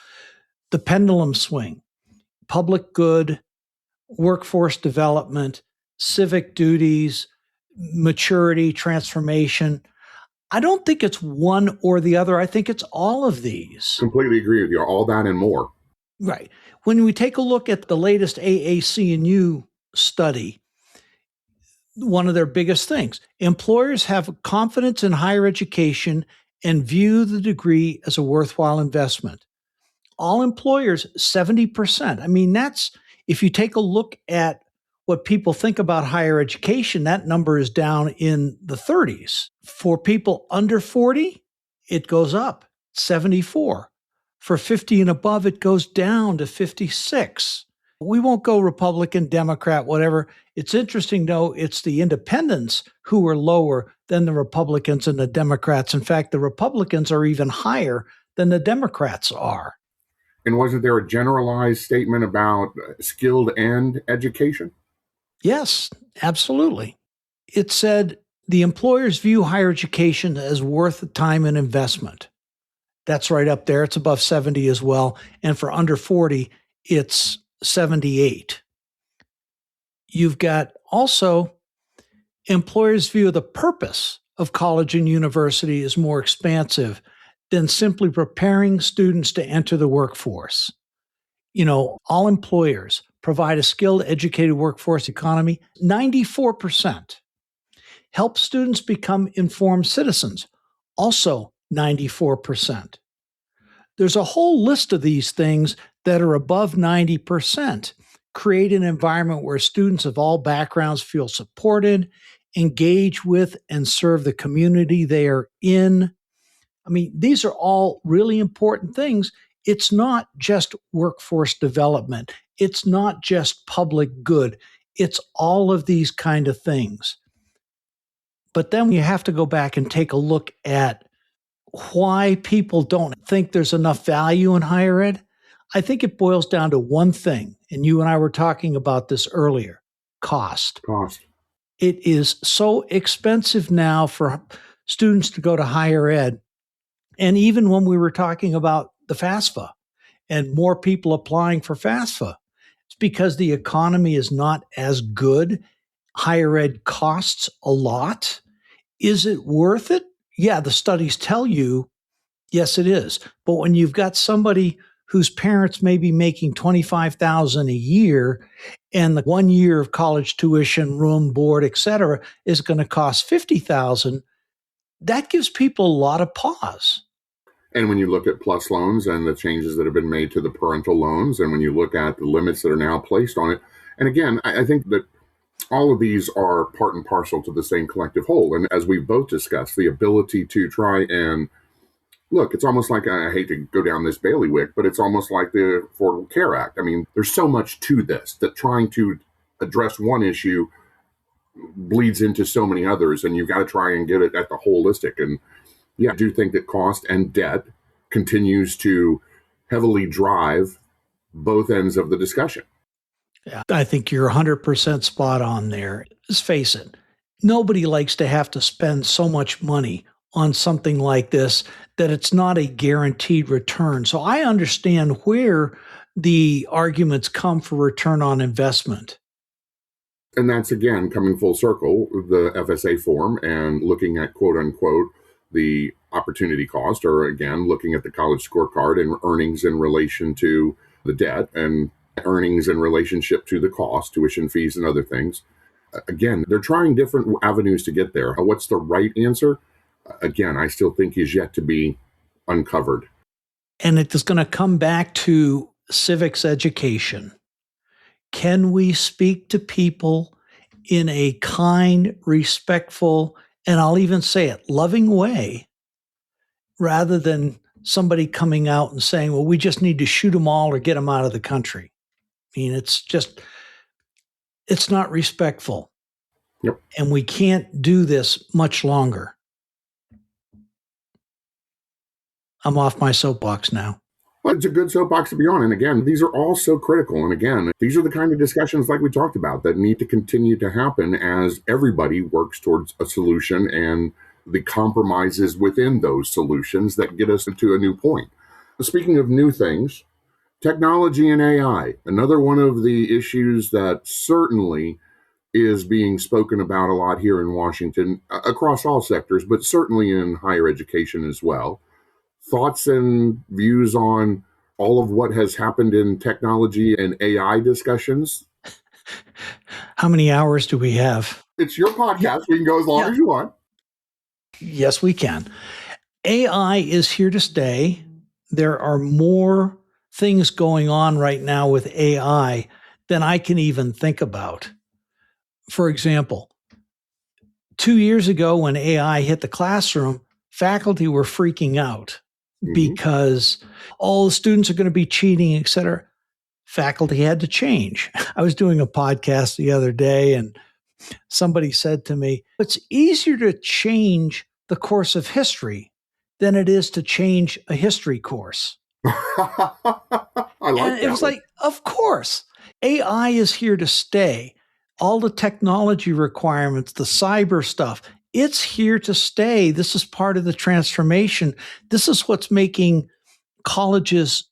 The pendulum swing, public good, workforce development, civic duties, maturity, transformation. I don't think it's one or the other. I think it's all of these. Completely agree with you. All that and more. Right. When we take a look at the latest AAC&U study, one of their biggest things, employers have confidence in higher education and view the degree as a worthwhile investment. All employers, 70%. I mean, that's, if you take a look at what people think about higher education, that number is down in the 30s. For people under 40, it goes up, 74. For 50 and above, it goes down to 56. We won't go Republican, Democrat, whatever. It's interesting, though, it's the independents who are lower than the Republicans and the Democrats. In fact, the Republicans are even higher than the Democrats are. And wasn't there a generalized statement about skilled and education? Yes, absolutely. It said the employers view higher education as worth the time and investment. That's right up there. It's above 70 as well. And for under 40, it's 78. You've got also employers view the purpose of college and university as more expansive than simply preparing students to enter the workforce. You know, all employers provide a skilled, educated workforce economy, 94%. Help students become informed citizens, also 94%. There's a whole list of these things that are above 90%. Create an environment where students of all backgrounds feel supported, engage with, and serve the community they are in. I mean, these are all really important things. It's not just workforce development. It's not just public good. It's all of these kind of things. But then you have to go back and take a look at why people don't think there's enough value in higher ed. I think it boils down to one thing, and you and I were talking about this earlier: cost. It is so expensive now for students to go to higher ed. And even when we were talking about the FAFSA and more people applying for FAFSA, it's because the economy is not as good. Higher ed costs a lot. Is it worth it? Yeah, the studies tell you, yes, it is. But when you've got somebody whose parents may be making $25,000 a year, and the 1 year of college tuition, room, board, et cetera, is going to cost $50,000, that gives people a lot of pause. And when you look at plus loans and the changes that have been made to the parental loans, and when you look at the limits that are now placed on it, and again, I think that all of these are part and parcel to the same collective whole. And as we've both discussed, the ability to try and look, it's almost like, I hate to go down this bailiwick, but it's almost like the Affordable Care Act. I mean, there's so much to this that trying to address one issue bleeds into so many others, and you've got to try and get it at the holistic. And yeah, I do think that cost and debt continues to heavily drive both ends of the discussion. Yeah, I think you're 100% spot on there. Let's face it, nobody likes to have to spend so much money on something like this that it's not a guaranteed return. So I understand where the arguments come for return on investment. And that's, again, coming full circle, the FSA form and looking at, quote unquote, the opportunity cost, or again, looking at the college scorecard and earnings in relation to the debt and earnings in relationship to the cost, tuition fees and other things. Again, they're trying different avenues to get there. What's the right answer? Again, I still think is yet to be uncovered. And it is going to come back to civics education. Can we speak to people in a kind, respectful, and I'll even say it, loving way, rather than somebody coming out and saying, well, we just need to shoot them all or get them out of the country? I mean, it's not respectful. Yep. And we can't do this much longer. I'm off my soapbox now. Well, it's a good soapbox to be on. And again, these are all so critical. And again, these are the kind of discussions like we talked about that need to continue to happen as everybody works towards a solution and the compromises within those solutions that get us to a new point. Speaking of new things, technology and AI, another one of the issues that certainly is being spoken about a lot here in Washington across all sectors, but certainly in higher education as well. Thoughts and views on all of what has happened in technology and AI discussions? How many hours do we have? It's your podcast. We can go as long as you want. Yes, we can. AI is here to stay. There are more things going on right now with AI than I can even think about. For example, 2 years ago when AI hit the classroom, faculty were freaking out because all the students are going to be cheating, et cetera. Faculty had to change. I was doing a podcast the other day and somebody said to me, it's easier to change the course of history than it is to change a history course. I like and it was like, of course, AI is here to stay. All the technology requirements, the cyber stuff, it's here to stay. This is part of the transformation. This is what's making colleges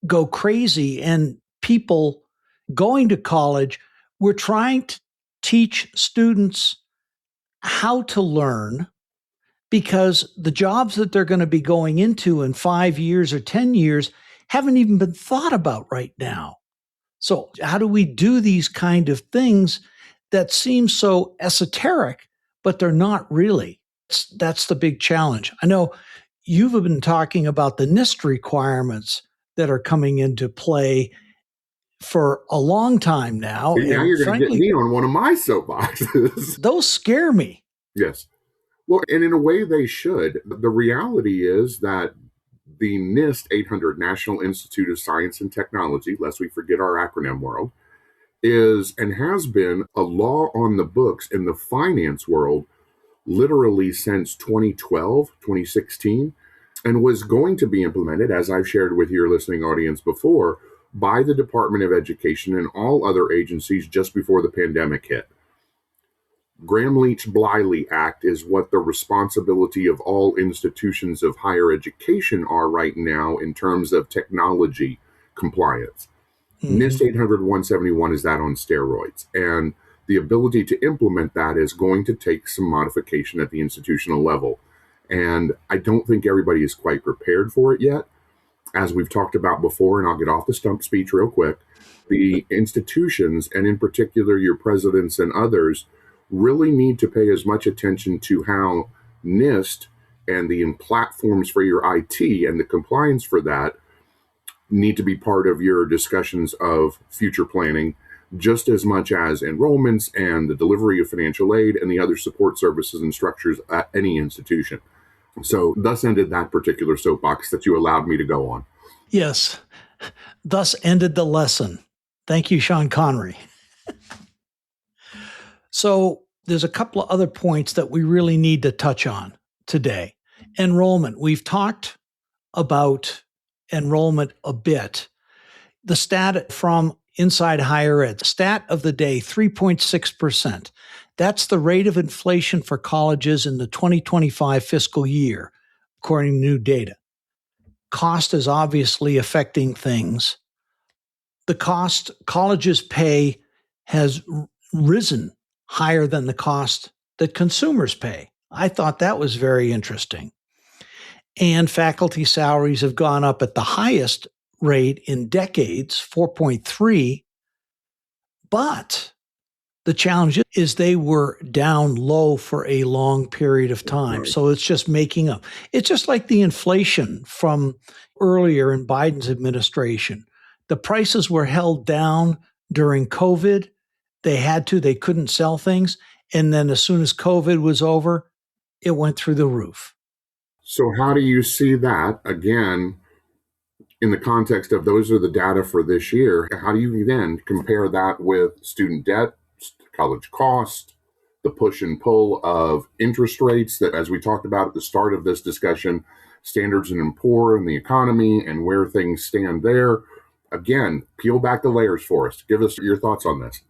go crazy and people going to college. We're trying to teach students how to learn because the jobs that they're going to be going into in 5 years or 10 years haven't even been thought about right now. So how do we do these kind of things that seem so esoteric, but they're not really? That's the big challenge. I know you've been talking about the NIST requirements that are coming into play for a long time now. And now you're going to get me on one of my soapboxes. Those scare me. Yes. Well, and in a way they should. The reality is that the NIST 800, National Institute of Science and Technology, lest we forget our acronym world, is and has been a law on the books in the finance world literally since 2012, 2016, and was going to be implemented, as I've shared with your listening audience before, by the Department of Education and all other agencies just before the pandemic hit. Gramm-Leach-Bliley Act is what the responsibility of all institutions of higher education are right now in terms of technology compliance. NIST 800-171 is that on steroids. And the ability to implement that is going to take some modification at the institutional level. And I don't think everybody is quite prepared for it yet. As we've talked about before, and I'll get off the stump speech real quick, the institutions, and in particular your presidents and others, really need to pay as much attention to how NIST and the platforms for your IT and the compliance for that need to be part of your discussions of future planning, just as much as enrollments and the delivery of financial aid and the other support services and structures at any institution. So thus ended that particular soapbox that you allowed me to go on. Yes. Thus ended the lesson. Thank you, Sean Connery. So there's a couple of other points that we really need to touch on today. Enrollment. We've talked about enrollment a bit. The stat from Inside Higher Ed, stat of the day, 3.6%. That's the rate of inflation for colleges in the 2025 fiscal year, according to new data. Cost is obviously affecting things. The cost colleges pay has risen higher than the cost that consumers pay. I thought that was very interesting. And faculty salaries have gone up at the highest rate in decades, 4.3. But the challenge is they were down low for a long period of time. So it's just making up. It's just like the inflation from earlier in Biden's administration. The prices were held down during COVID. They couldn't sell things. And then as soon as COVID was over, it went through the roof. So how do you see that, again, in the context of those are the data for this year? How do you then compare that with student debt, college cost, the push and pull of interest rates that, as we talked about at the start of this discussion, Standards and Poor and the economy and where things stand there? Again, peel back the layers for us. Give us your thoughts on this.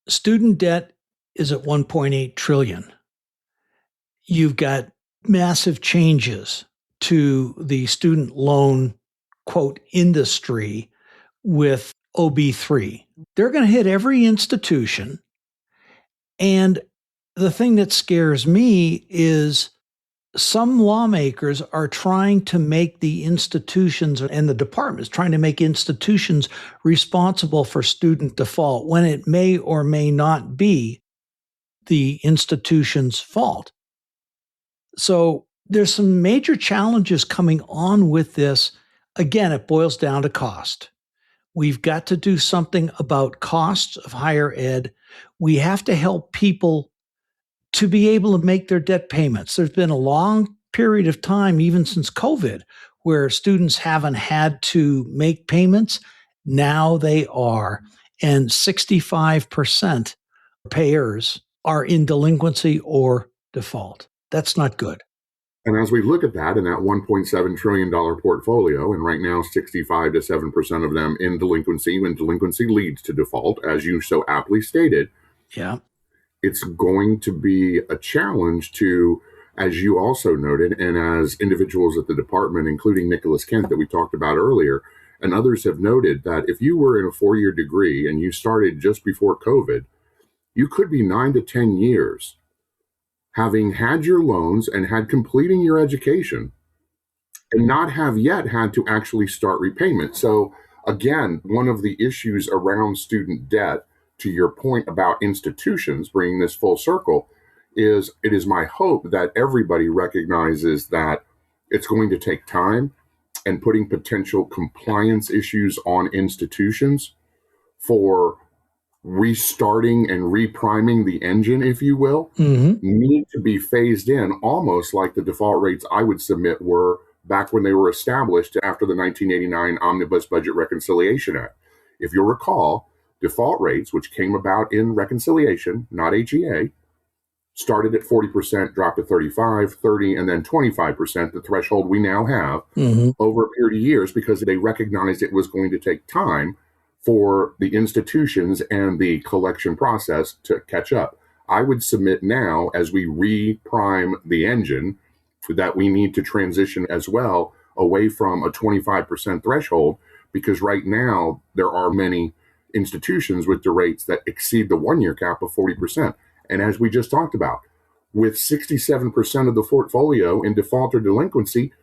Student debt is at 1.8 trillion. You've got massive changes to the student loan, quote, industry with OB3. They're going to hit every institution. And the thing that scares me is some lawmakers are trying to make the institutions and the departments trying to make institutions responsible for student default when it may or may not be the institution's fault. So there's some major challenges coming on with this. Again, it boils down to cost. We've got to do something about costs of higher ed. We have to help people to be able to make their debt payments. There's been a long period of time, even since COVID, where students haven't had to make payments. Now they are. And 65% payers are in delinquency or default. That's not good. And as we look at that in that $1.7 trillion portfolio, and right now 65 to 7% of them in delinquency, when delinquency leads to default, as you so aptly stated, yeah, it's going to be a challenge to, as you also noted, and as individuals at the department, including Nicholas Kent that we talked about earlier, and others have noted that if you were in a 4-year degree and you started just before COVID, you could be 9 to 10 years having had your loans and had completing your education and not have yet had to actually start repayment. So again, one of the issues around student debt, to your point about institutions, bringing this full circle, is it is my hope that everybody recognizes that it's going to take time and putting potential compliance issues on institutions for restarting and repriming the engine, if you will, need to be phased in almost like the default rates I would submit were back when they were established after the 1989 Omnibus Budget Reconciliation Act. If you'll recall, default rates, which came about in reconciliation, not HEA, started at 40%, dropped to 35, 30, and then 25%, the threshold we now have, over a period of years, because they recognized it was going to take time for the institutions and the collection process to catch up. I would submit now, as we reprime the engine, that we need to transition as well away from a 25% threshold, because right now there are many institutions with the rates that exceed the 1-year cap of 40%. And as we just talked about, with 67% of the portfolio in default or delinquency,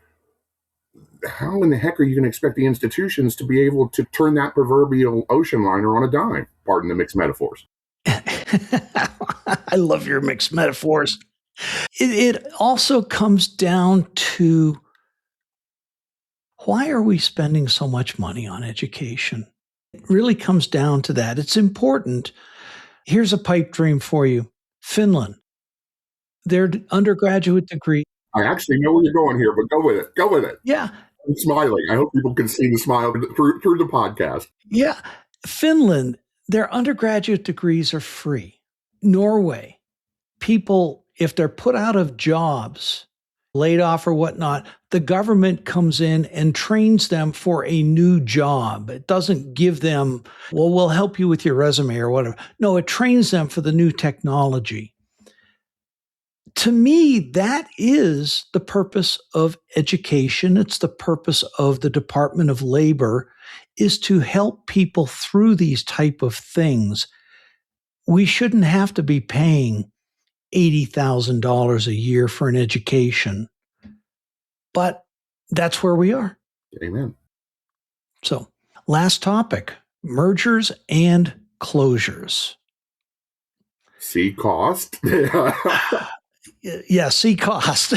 how in the heck are you going to expect the institutions to be able to turn that proverbial ocean liner on a dime? Pardon the mixed metaphors. I love your mixed metaphors. It also comes down to, why are we spending so much money on education? It really comes down to that. It's important. Here's a pipe dream for you. Finland, their undergraduate degree. I actually know where you're going here, but go with it. Go with it. Yeah. I'm smiling. I hope people can see the smile through the podcast. Yeah. Finland, their undergraduate degrees are free. Norway, people, if they're put out of jobs, laid off or whatnot, the government comes in and trains them for a new job. It doesn't give them, well, we'll help you with your resume or whatever. No, it trains them for the new technology. To me, that is the purpose of education. It's the purpose of the Department of Labor, is to help people through these type of things. We shouldn't have to be paying $80,000 a year for an education, but that's where we are. Amen. So, last topic, mergers and closures. See cost. Yeah, see cost.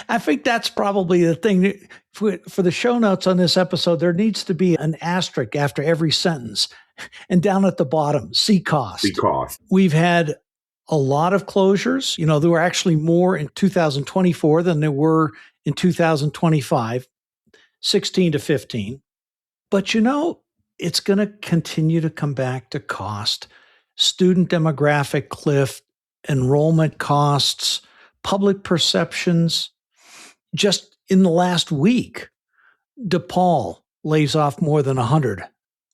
I think that's probably the thing. For the show notes on this episode, there needs to be an asterisk after every sentence. And down at the bottom, see cost. See cost. We've had a lot of closures. You know, there were actually more in 2024 than there were in 2025, 16 to 15. But, you know, it's going to continue to come back to cost. Student demographic cliff, enrollment costs, public perceptions. Just in the last week, DePaul lays off more than 100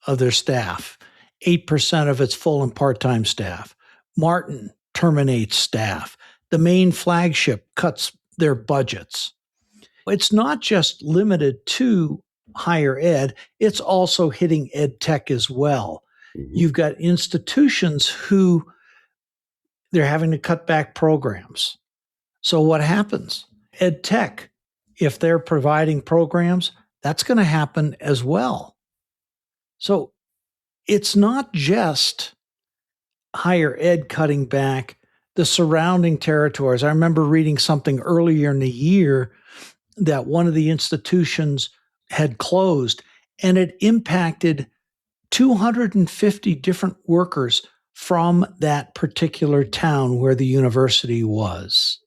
of their staff, 8% of its full and part-time staff. Martin terminates staff. The main flagship cuts their budgets. It's not just limited to higher ed, it's also hitting ed tech as well. Mm-hmm. You've got institutions who they're having to cut back programs. So what happens? Ed tech, if they're providing programs, that's going to happen as well. So it's not just higher ed cutting back, the surrounding territories. I remember reading something earlier in the year that one of the institutions had closed, and it impacted 250 different workers from that particular town where the university was.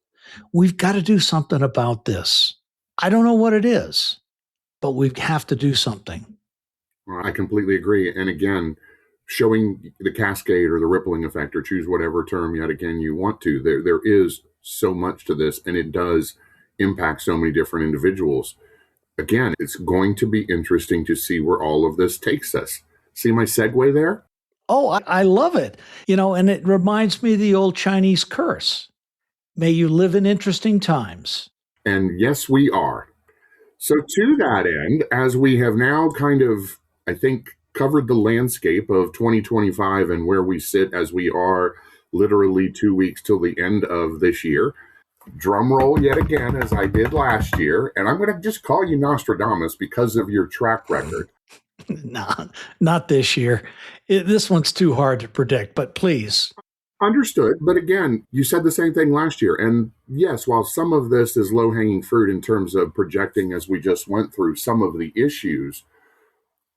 We've got to do something about this. I don't know what it is, but we have to do something. Well, I completely agree. And again, showing the cascade or the rippling effect, or choose whatever term yet again you want to. There is so much to this, and it does impact so many different individuals. Again, it's going to be interesting to see where all of this takes us. See my segue there? Oh, I love it. You know, and it reminds me of the old Chinese curse. May you live in interesting times. And yes, we are. So to that end, as we have now kind of, I think, covered the landscape of 2025 and where we sit as we are literally 2 weeks till the end of this year, drum roll yet again, as I did last year. And I'm going to just call you Nostradamus because of your track record. No, not this year. This one's too hard to predict, but please. Understood. But again, you said the same thing last year. And yes, while some of this is low-hanging fruit in terms of projecting, as we just went through, some of the issues,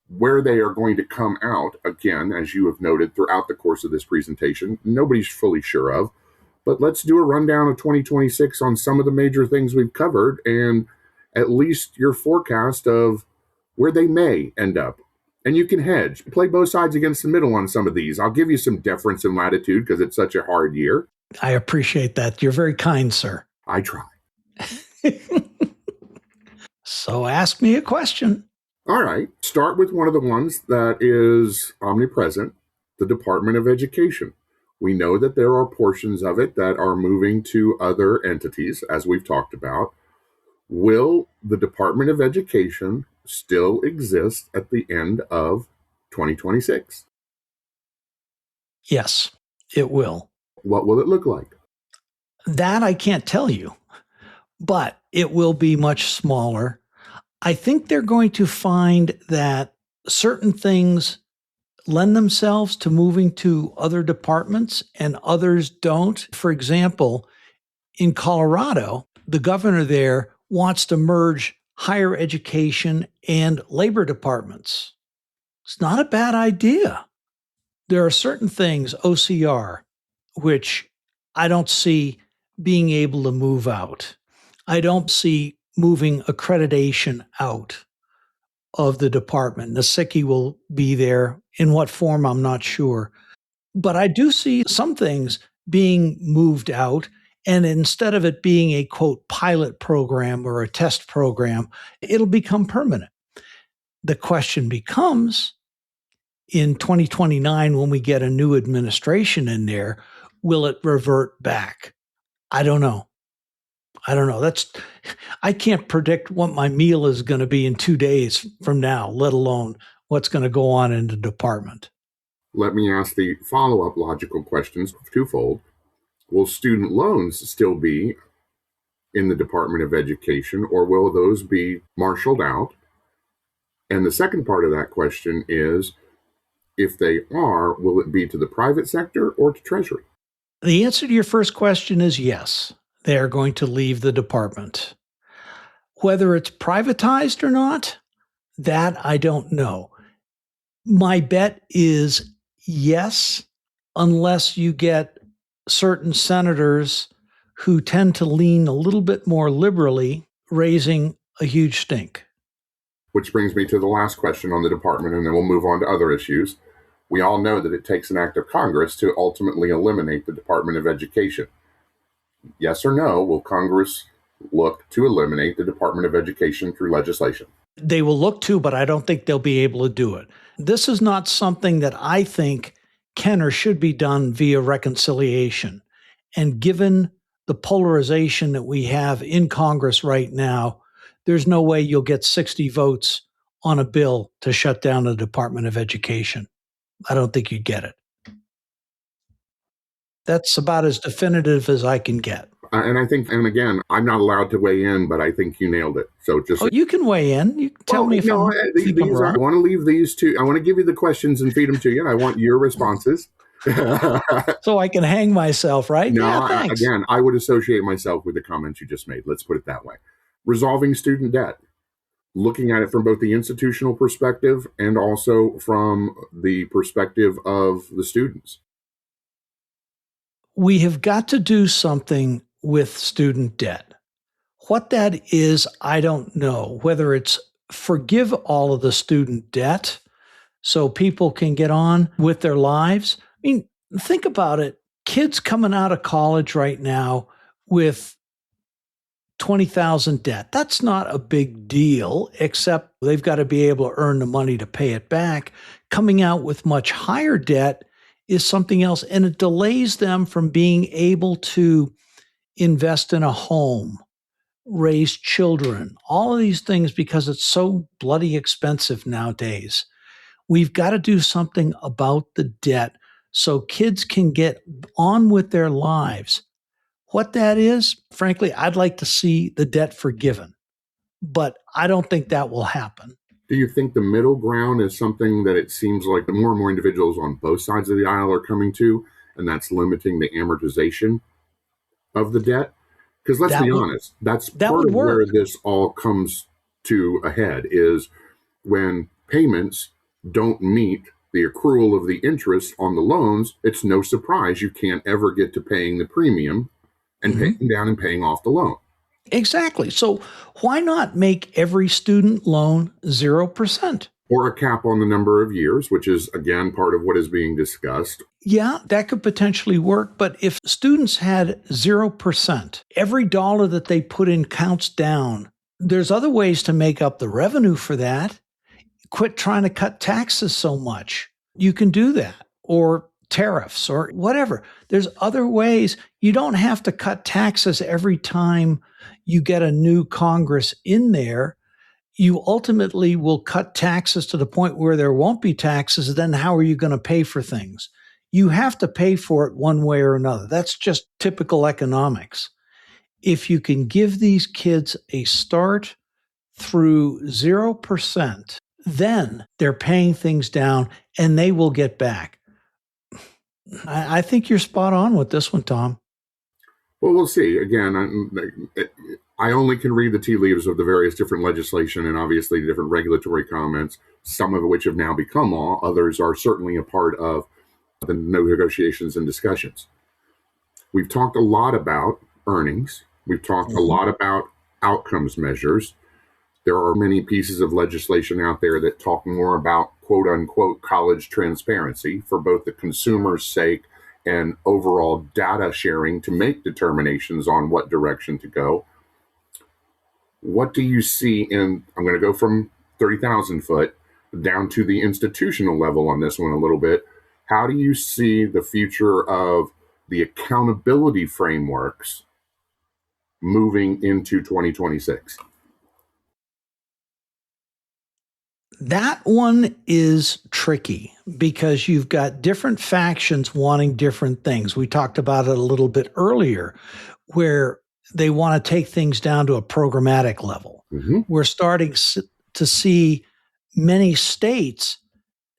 where they are going to come out, again, as you have noted throughout the course of this presentation, nobody's fully sure of. But let's do a rundown of 2026 on some of the major things we've covered, and at least your forecast of where they may end up. And you can hedge. Play both sides against the middle on some of these. I'll give you some deference and latitude because it's such a hard year. I appreciate that. You're very kind, sir. I try. So ask me a question. All right. Start with one of the ones that is omnipresent, the Department of Education. We know that there are portions of it that are moving to other entities, as we've talked about. Will the Department of Education still exist at the end of 2026? Yes, it will. What will it look like? That I can't tell you, but it will be much smaller. I think they're going to find that certain things lend themselves to moving to other departments and others don't. For example, In Colorado, the governor there wants to merge higher education and labor departments. It's not a bad idea. There are certain things, OCR, which I don't see being able to move out. I don't see moving accreditation out of the department. Nasicki will be there. In what form, I'm not sure. But I do see some things being moved out. And instead of it being a, quote, pilot program or a test program, it'll become permanent. The question becomes, in 2029, when we get a new administration in there, will it revert back? I don't know. I can't predict what my meal is going to be in 2 days from now, let alone what's going to go on in the department. Let me ask the follow-up logical questions twofold. Will student loans still be in the Department of Education, or will those be marshaled out? And the second part of that question is, if they are, will it be to the private sector or to Treasury? The answer to your first question is yes. They are going to leave the department. Whether it's privatized or not, that I don't know. My bet is yes, unless you get certain senators who tend to lean a little bit more liberally, raising a huge stink. Which brings me to the last question on the department, and then we'll move on to other issues. We all know that it takes an act of Congress to ultimately eliminate the Department of Education. Yes or no, will Congress look to eliminate the Department of Education through legislation? They will look to, but I don't think they'll be able to do it. This is not something that I think can or should be done via reconciliation. And given the polarization that we have in Congress right now, there's no way you'll get 60 votes on a bill to shut down the Department of Education. I don't think you'd get it. That's about as definitive as I can get. And I think, and again, I'm not allowed to weigh in, but I think you nailed it. So just you can weigh in. You can tell me if I'm wrong. I want to leave these two. I want to give you the questions and feed them to you. And I want your responses. So I can hang myself, right? No, yeah, again, I would associate myself with the comments you just made. Let's put it that way. Resolving student debt. Looking at it from both the institutional perspective and also from the perspective of the students. We have got to do something with student debt. What that is, I don't know. Whether it's forgive all of the student debt so people can get on with their lives. I mean, think about it. Kids coming out of college right now with $20,000 debt. That's not a big deal, except they've got to be able to earn the money to pay it back. Coming out with much higher debt is something else, and it delays them from being able to invest in a home, raise children, all of these things, because it's so bloody expensive nowadays. We've got to do something about the debt so kids can get on with their lives. What that is, frankly, I'd like to see the debt forgiven, but I don't think that will happen. Do you think the middle ground is something that it seems like more and more individuals on both sides of the aisle are coming to, and that's limiting the amortization of the debt? Because let's be honest, that's part of where this all comes to a head, is when payments don't meet the accrual of the interest on the loans. It's no surprise you can't ever get to paying the premium and paying down and paying off the loan. Exactly. So why not make every student loan 0%? Or a cap on the number of years, which is, again, part of what is being discussed. Yeah, that could potentially work. But if students had 0%, every dollar that they put in counts down. There's other ways to make up the revenue for that. Quit trying to cut taxes so much. You can do that. Or tariffs or whatever. There's other ways. You don't have to cut taxes every time you get a new Congress in there. You ultimately will cut taxes to the point where there won't be taxes. Then how are you going to pay for things? You have to pay for it one way or another. That's just typical economics. If you can give these kids a start through 0%, then they're paying things down and they will get back. I think you're spot on with this one, Tom. Well, we'll see. Again, I only can read the tea leaves of the various different legislation and obviously different regulatory comments, some of which have now become law. Others are certainly a part of the negotiations and discussions. We've talked a lot about earnings. We've talked a lot about outcomes measures. There are many pieces of legislation out there that talk more about quote unquote college transparency for both the consumer's sake and overall data sharing to make determinations on what direction to go. What do you see in, I'm going to go from 30,000 foot down to the institutional level on this one a little bit. How do you see the future of the accountability frameworks moving into 2026? That one is tricky because you've got different factions wanting different things. We talked about it a little bit earlier, where they want to take things down to a programmatic level. We're starting to see many states,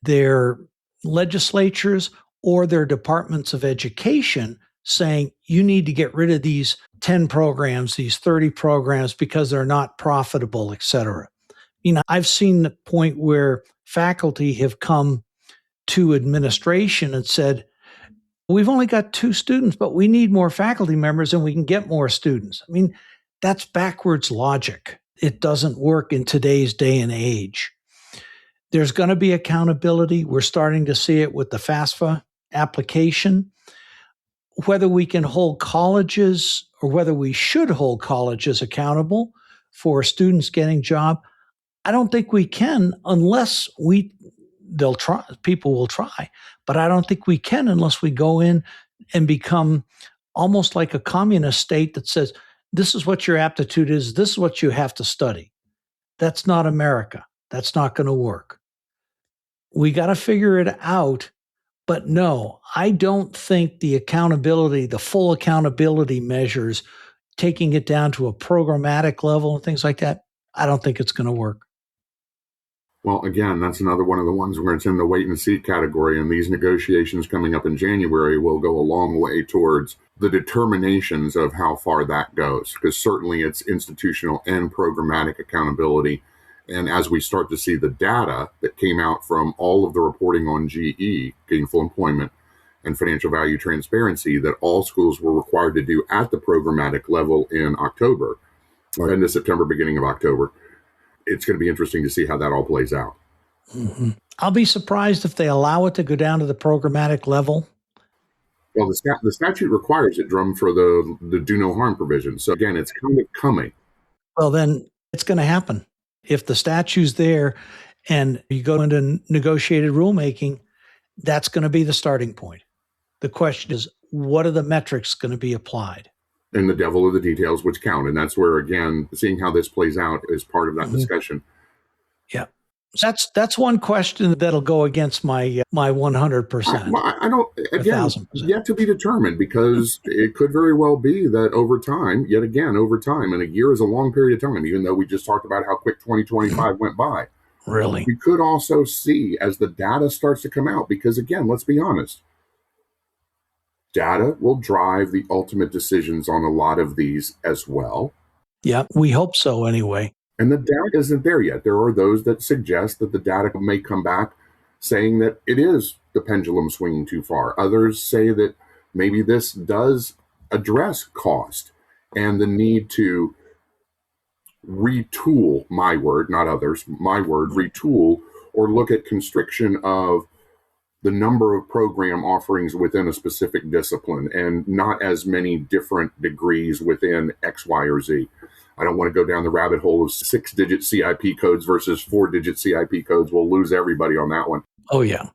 their legislatures or their departments of education saying, you need to get rid of these 10 programs, these 30 programs, because they're not profitable, et cetera. I've seen the point where faculty have come to administration and said, we've only got 2 students, but we need more faculty members and we can get more students. That's backwards logic. It doesn't work in today's day and age. There's going to be accountability. We're starting to see it with the FAFSA application. Whether we can hold colleges or whether we should hold colleges accountable for students getting jobs, I don't think we can unless they'll try, people will try, but I don't think we can unless we go in and become almost like a communist state that says, this is what your aptitude is, this is what you have to study. That's not America. That's not going to work. We got to figure it out, but no, I don't think the accountability, the full accountability measures, taking it down to a programmatic level and things like that, I don't think it's going to work. Well, again, that's another one of the ones where it's in the wait and see category, and these negotiations coming up in January will go a long way towards the determinations of how far that goes, because certainly it's institutional and programmatic accountability. And as we start to see the data that came out from all of the reporting on GE, gainful employment, and financial value transparency that all schools were required to do at the programmatic level in October, or end of September, beginning of October, it's going to be interesting to see how that all plays out. I'll be surprised if they allow it to go down to the programmatic level. Well, the statute requires it, Drumm, for the do no harm provision. So again, it's kind of coming. Well, then it's going to happen. If the statute's there and you go into negotiated rulemaking, that's going to be the starting point. The question is, what are the metrics going to be applied? And the devil of the details, which count. And that's where, again, seeing how this plays out is part of that discussion. Yeah. That's one question that'll go against my 100%. I don't, again, 1,000%. Yet to be determined, because it could very well be that over time, and a year is a long period of time, even though we just talked about how quick 2025 went by. Really? We could also see as the data starts to come out, because again, let's be honest, data will drive the ultimate decisions on a lot of these as well. Yeah, we hope so anyway. And the data isn't there yet. There are those that suggest that the data may come back saying that it is the pendulum swinging too far. Others say that maybe this does address cost and the need to retool, my word, not others, my word, retool, or look at constriction of the number of program offerings within a specific discipline and not as many different degrees within X, Y, or Z. I don't want to go down the rabbit hole of 6-digit CIP codes versus 4-digit CIP codes. We'll lose everybody on that one. Oh, yeah.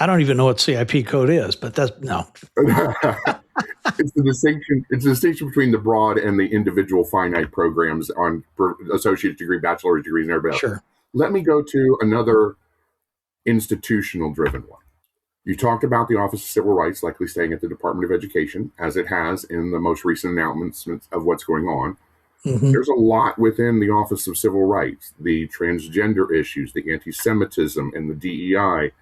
I don't even know what CIP code is, but that's no. It's the distinction between the broad and the individual finite programs on associate's degree, bachelor's degrees, and everybody else. Sure. Let me go to another institutional driven one. You talked about the Office of Civil Rights likely staying at the Department of Education, as it has in the most recent announcements of what's going on. Mm-hmm. There's a lot within the Office of Civil Rights, the transgender issues, the anti-Semitism, and the DEI.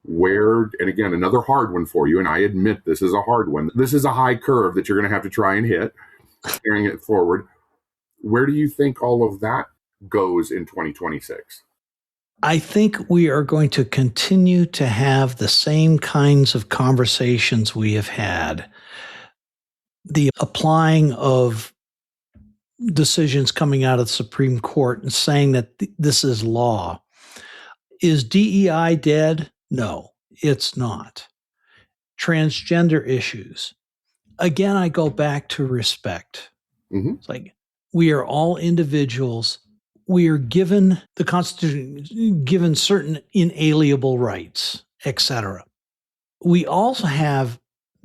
Where, and again, another hard one for you, and I admit this is a hard one. This is a high curve that you're going to have to try and hit, carrying it forward. Where do you think all of that goes in 2026? I think we are going to continue to have the same kinds of conversations we have had. The applying of decisions coming out of the Supreme Court and saying that this is law. Is DEI dead? No, it's not. Transgender issues. Again, I go back to respect. Mm-hmm. It's like we are all individuals. We are given the Constitution, given certain inalienable rights, etc. We also have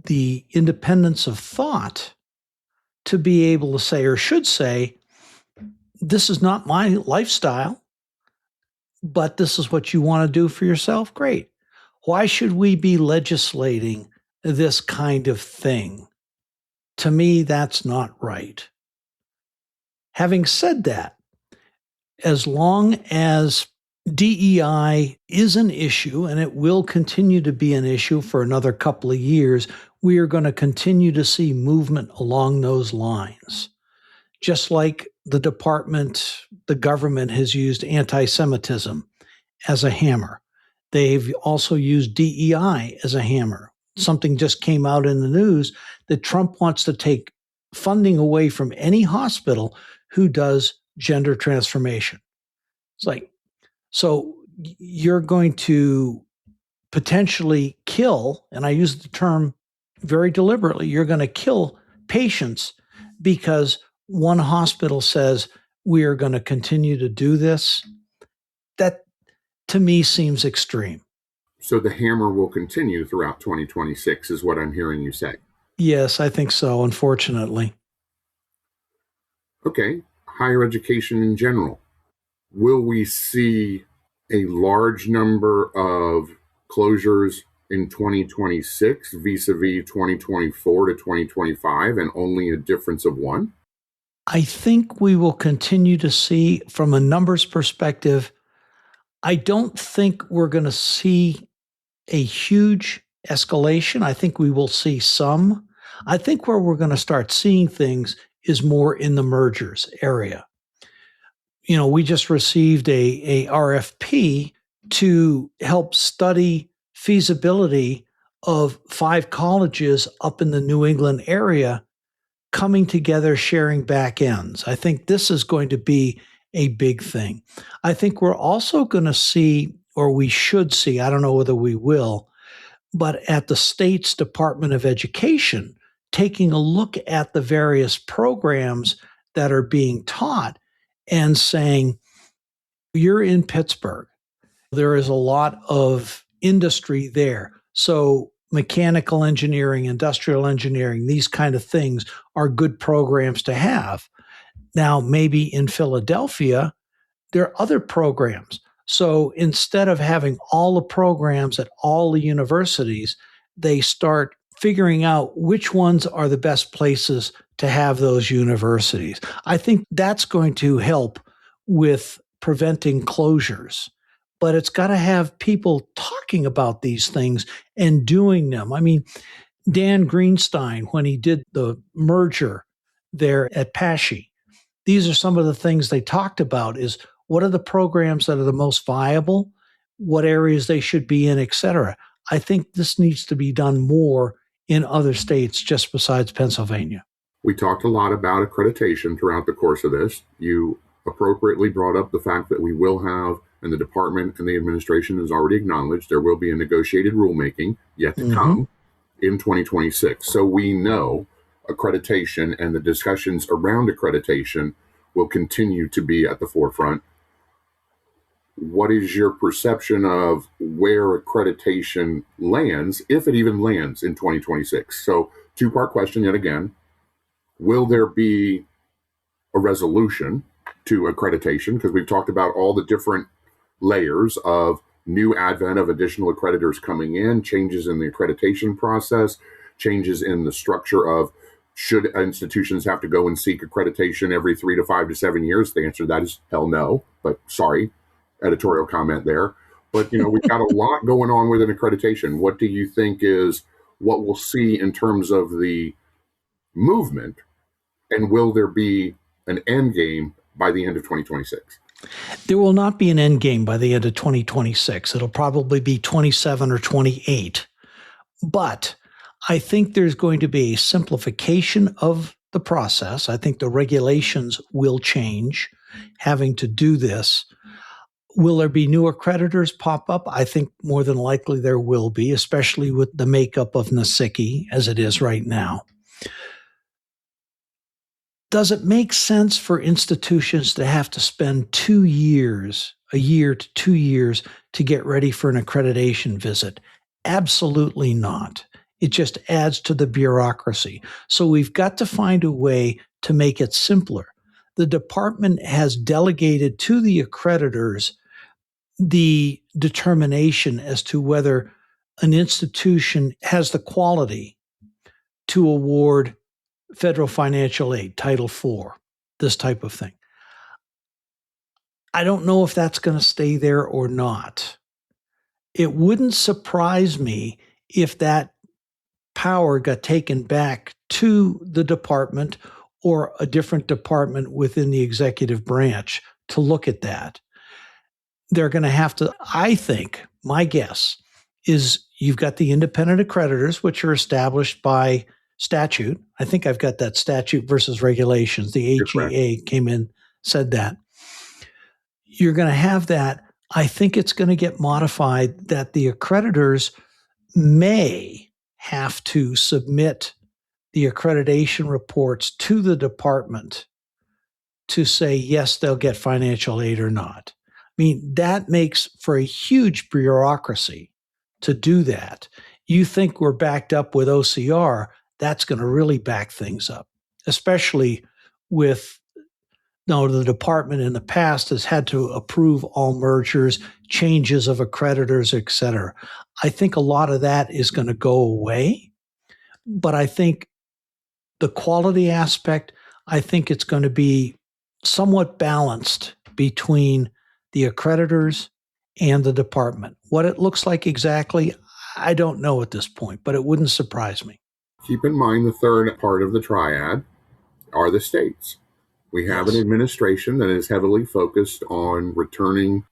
the independence of thought to be able to say, or should say, this is not my lifestyle, but this is what you want to do for yourself. Great. Why should we be legislating this kind of thing? To me, that's not right. Having said that, as long as DEI is an issue, and it will continue to be an issue for another couple of years, we are going to continue to see movement along those lines. Just like the government has used anti-Semitism as a hammer. They've also used DEI as a hammer. Something just came out in the news that Trump wants to take funding away from any hospital who does gender transformation. It's like, so you're going to potentially kill, and I use the term very deliberately, you're going to kill patients because one hospital says we are going to continue to do this. That, to me, seems extreme. So the hammer will continue throughout 2026 is what I'm hearing you say. Yes, I think so, unfortunately. Okay, higher education in general. Will we see a large number of closures in 2026 vis-a-vis 2024 to 2025 and only a difference of one? I think we will continue to see, from a numbers perspective, I don't think we're going to see a huge escalation. I think we will see some. I think where we're going to start seeing things is more in the mergers area. You know, we just received a RFP to help study feasibility of 5 colleges up in the New England area coming together, sharing back ends. I think this is going to be a big thing. I think we're also going to see, or we should see, I don't know whether we will, but at the state's Department of Education, taking a look at the various programs that are being taught and saying, you're in Pittsburgh. There is a lot of industry there. So mechanical engineering, industrial engineering, these kind of things are good programs to have. Now, maybe in Philadelphia, there are other programs. So instead of having all the programs at all the universities, they start figuring out which ones are the best places to have those universities. I think that's going to help with preventing closures. But it's got to have people talking about these things and doing them. I mean, Dan Greenstein, when he did the merger there at Pashi, these are some of the things they talked about is what are the programs that are the most viable, what areas they should be in, et cetera. I think this needs to be done more in other states just besides Pennsylvania. We talked a lot about accreditation throughout the course of this. You appropriately brought up the fact that we will have, and the department and the administration has already acknowledged, there will be a negotiated rulemaking yet to come in 2026. So we know accreditation and the discussions around accreditation will continue to be at the forefront. What is your perception of where accreditation lands, if it even lands in 2026? So, 2-part question yet again. Will there be a resolution to accreditation? Because we've talked about all the different layers of new advent of additional accreditors coming in, changes in the accreditation process, changes in the structure of should institutions have to go and seek accreditation every 3 to 5 to 7 years? The answer to that is hell no, but sorry. Editorial comment there. But, we've got a lot going on with an accreditation. What do you think is what we'll see in terms of the movement? And will there be an end game by the end of 2026? There will not be an end game by the end of 2026. It'll probably be 27 or 28. But I think there's going to be a simplification of the process. I think the regulations will change having to do this. Will there be new accreditors pop up? I think more than likely there will be, especially with the makeup of NASICI as it is right now. Does it make sense for institutions to have to spend 2 years, a year to 2 years, to get ready for an accreditation visit? Absolutely not. It just adds to the bureaucracy. So we've got to find a way to make it simpler. The department has delegated to the accreditors the determination as to whether an institution has the quality to award federal financial aid, Title IV, this type of thing. I don't know if that's going to stay there or not. It wouldn't surprise me if that power got taken back to the department or a different department within the executive branch to look at that. They're going to have to, I think, my guess is you've got the independent accreditors, which are established by statute. I think I've got that statute versus regulations. The HEA came in, said that. You're going to have that. I think it's going to get modified that the accreditors may have to submit the accreditation reports to the department to say, yes, they'll get financial aid or not. I mean, that makes for a huge bureaucracy to do that. You think we're backed up with OCR, that's going to really back things up, especially with the department in the past has had to approve all mergers, changes of accreditors, et cetera. I think a lot of that is going to go away, but I think the quality aspect, I think it's going to be somewhat balanced between the accreditors and the department. What it looks like exactly, I don't know at this point, but it wouldn't surprise me. Keep in mind the third part of the triad are the states. We have an administration that is heavily focused on returning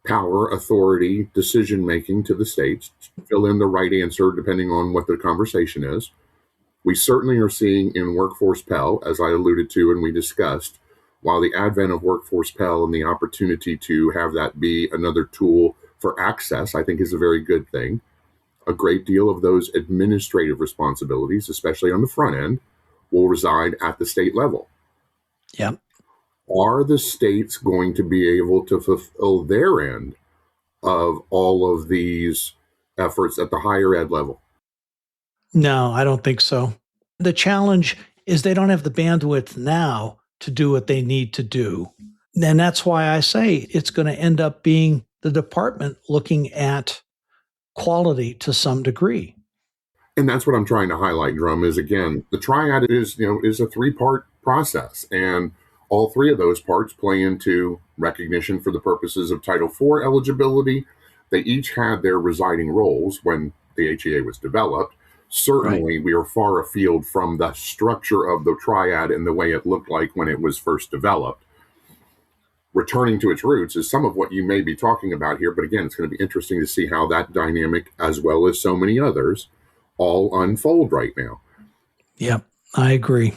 power, authority, decision-making to the states, fill in the right answer depending on what the conversation is. We certainly are seeing in Workforce Pell, as I alluded to and we discussed, while the advent of Workforce Pell and the opportunity to have that be another tool for access, I think is a very good thing. A great deal of those administrative responsibilities, especially on the front end, will reside at the state level. Yeah. Are the states going to be able to fulfill their end of all of these efforts at the higher ed level? No, I don't think so. The challenge is they don't have the bandwidth now to do what they need to do. And that's why I say it's going to end up being the department looking at quality to some degree. And that's what I'm trying to highlight, Drumm, is again, the triad is a 3-part process. And all 3 of those parts play into recognition for the purposes of Title IV eligibility. They each had their residing roles when the HEA was developed. Certainly, we are far afield from the structure of the triad and the way it looked like when it was first developed. Returning to its roots is some of what you may be talking about here. But again, it's going to be interesting to see how that dynamic, as well as so many others, all unfold right now. Yep, I agree.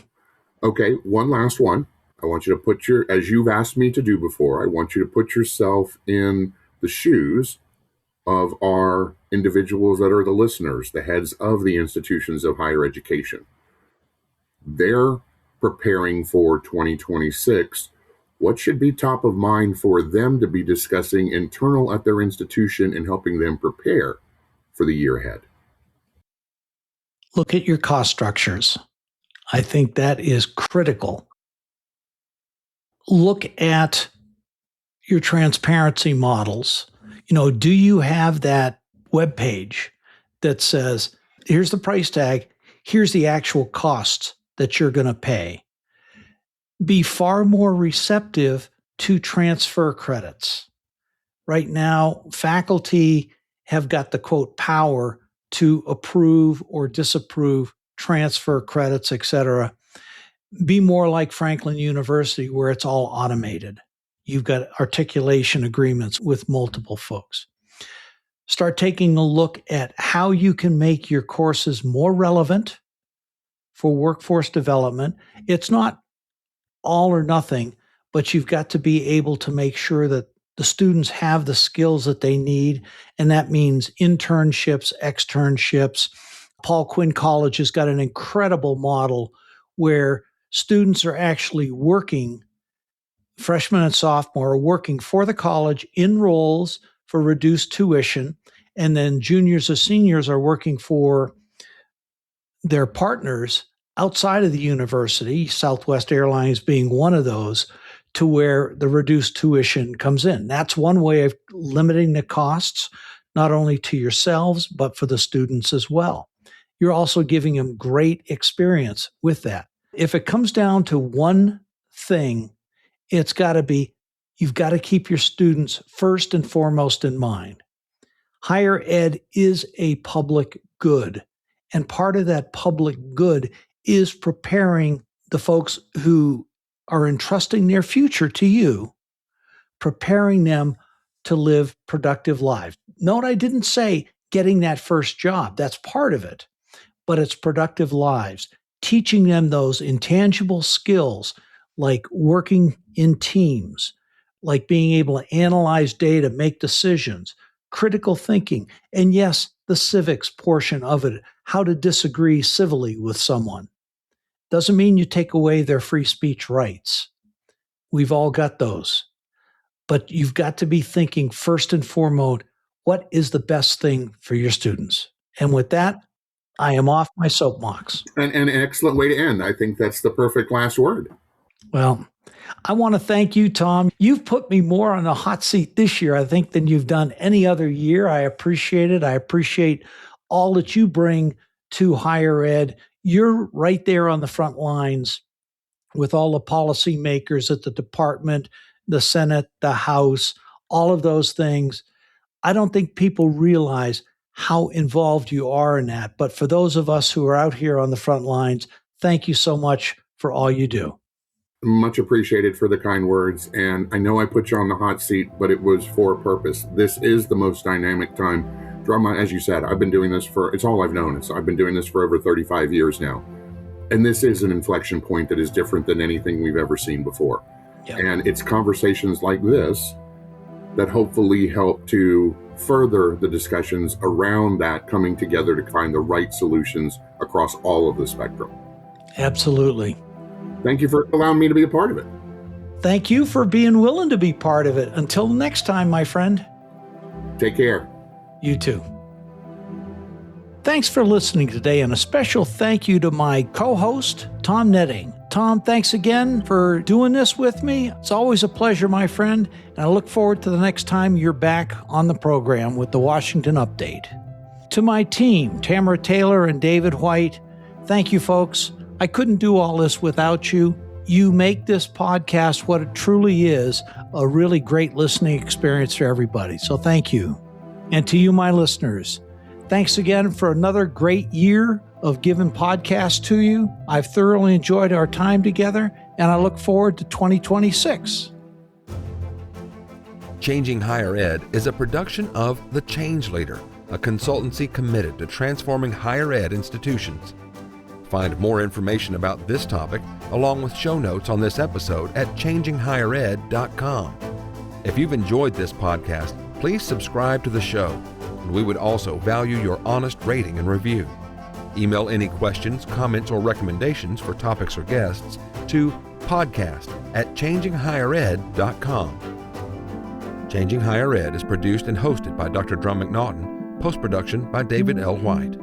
Okay, one last one. I want you to put as you've asked me to do before, I want you to put yourself in the shoes of our individuals that are the listeners, the heads of the institutions of higher education. They're preparing for 2026. What should be top of mind for them to be discussing internal at their institution and helping them prepare for the year ahead? Look at your cost structures. I think that is critical. Look at your transparency models. Do you have that web page that says, here's the price tag, here's the actual costs that you're going to pay? Be far more receptive to transfer credits. Right now, faculty have got the quote power to approve or disapprove, transfer credits, etc. Be more like Franklin University, where it's all automated. You've got articulation agreements with multiple folks. Start taking a look at how you can make your courses more relevant for workforce development. It's not all or nothing, but you've got to be able to make sure that the students have the skills that they need, and that means internships, externships. Paul Quinn College has got an incredible model where students are actually working, freshmen and sophomore are working for the college in roles for reduced tuition, and then juniors or seniors are working for their partners outside of the university, Southwest Airlines being one of those, to where the reduced tuition comes in. That's one way of limiting the costs, not only to yourselves, but for the students as well. You're also giving them great experience with that. If it comes down to one thing, it's got to be, you've got to keep your students first and foremost in mind. Higher ed is a public good, and part of that public good is preparing the folks who are entrusting their future to you, preparing them to live productive lives. Note, I didn't say getting that first job. That's part of it, but it's productive lives, teaching them those intangible skills like working in teams, like being able to analyze data, make decisions, critical thinking, and yes, the civics portion of it, how to disagree civilly with someone. Doesn't mean you take away their free speech rights. We've all got those. But you've got to be thinking first and foremost, what is the best thing for your students? And with that, I am off my soapbox. And an excellent way to end. I think that's the perfect last word. Well, I want to thank you, Tom. You've put me more on the hot seat this year, I think, than you've done any other year. I appreciate it. I appreciate all that you bring to higher ed. You're right there on the front lines with all the policymakers at the department, the Senate, the House, all of those things. I don't think people realize how involved you are in that. But for those of us who are out here on the front lines, thank you so much for all you do. Much appreciated for the kind words. And I know I put you on the hot seat, but it was for a purpose. This is the most dynamic time. Drumm, as you said, I've been doing this it's all I've known. I've been doing this for over 35 years now. And this is an inflection point that is different than anything we've ever seen before. Yep. And it's conversations like this that hopefully help to further the discussions around that coming together to find the right solutions across all of the spectrum. Absolutely. Thank you for allowing me to be a part of it. Thank you for being willing to be part of it. Until next time, my friend. Take care. You too. Thanks for listening today, and a special thank you to my co-host, Tom Netting. Tom, thanks again for doing this with me. It's always a pleasure, my friend, and I look forward to the next time you're back on the program with the Washington Update. To my team, Tamara Taylor and David White, thank you, folks. I couldn't do all this without you. You make this podcast what it truly is, a really great listening experience for everybody. So thank you. And to you, my listeners, thanks again for another great year of giving podcasts to you. I've thoroughly enjoyed our time together, and I look forward to 2026. Changing Higher Ed is a production of The Change Leader, a consultancy committed to transforming higher ed institutions. Find more information about this topic, along with show notes on this episode at changinghighered.com. If you've enjoyed this podcast, please subscribe to the show, and we would also value your honest rating and review. Email any questions, comments, or recommendations for topics or guests to podcast@changinghighered.com. Changing Higher Ed is produced and hosted by Dr. Drumm McNaughton, post-production by David L. White.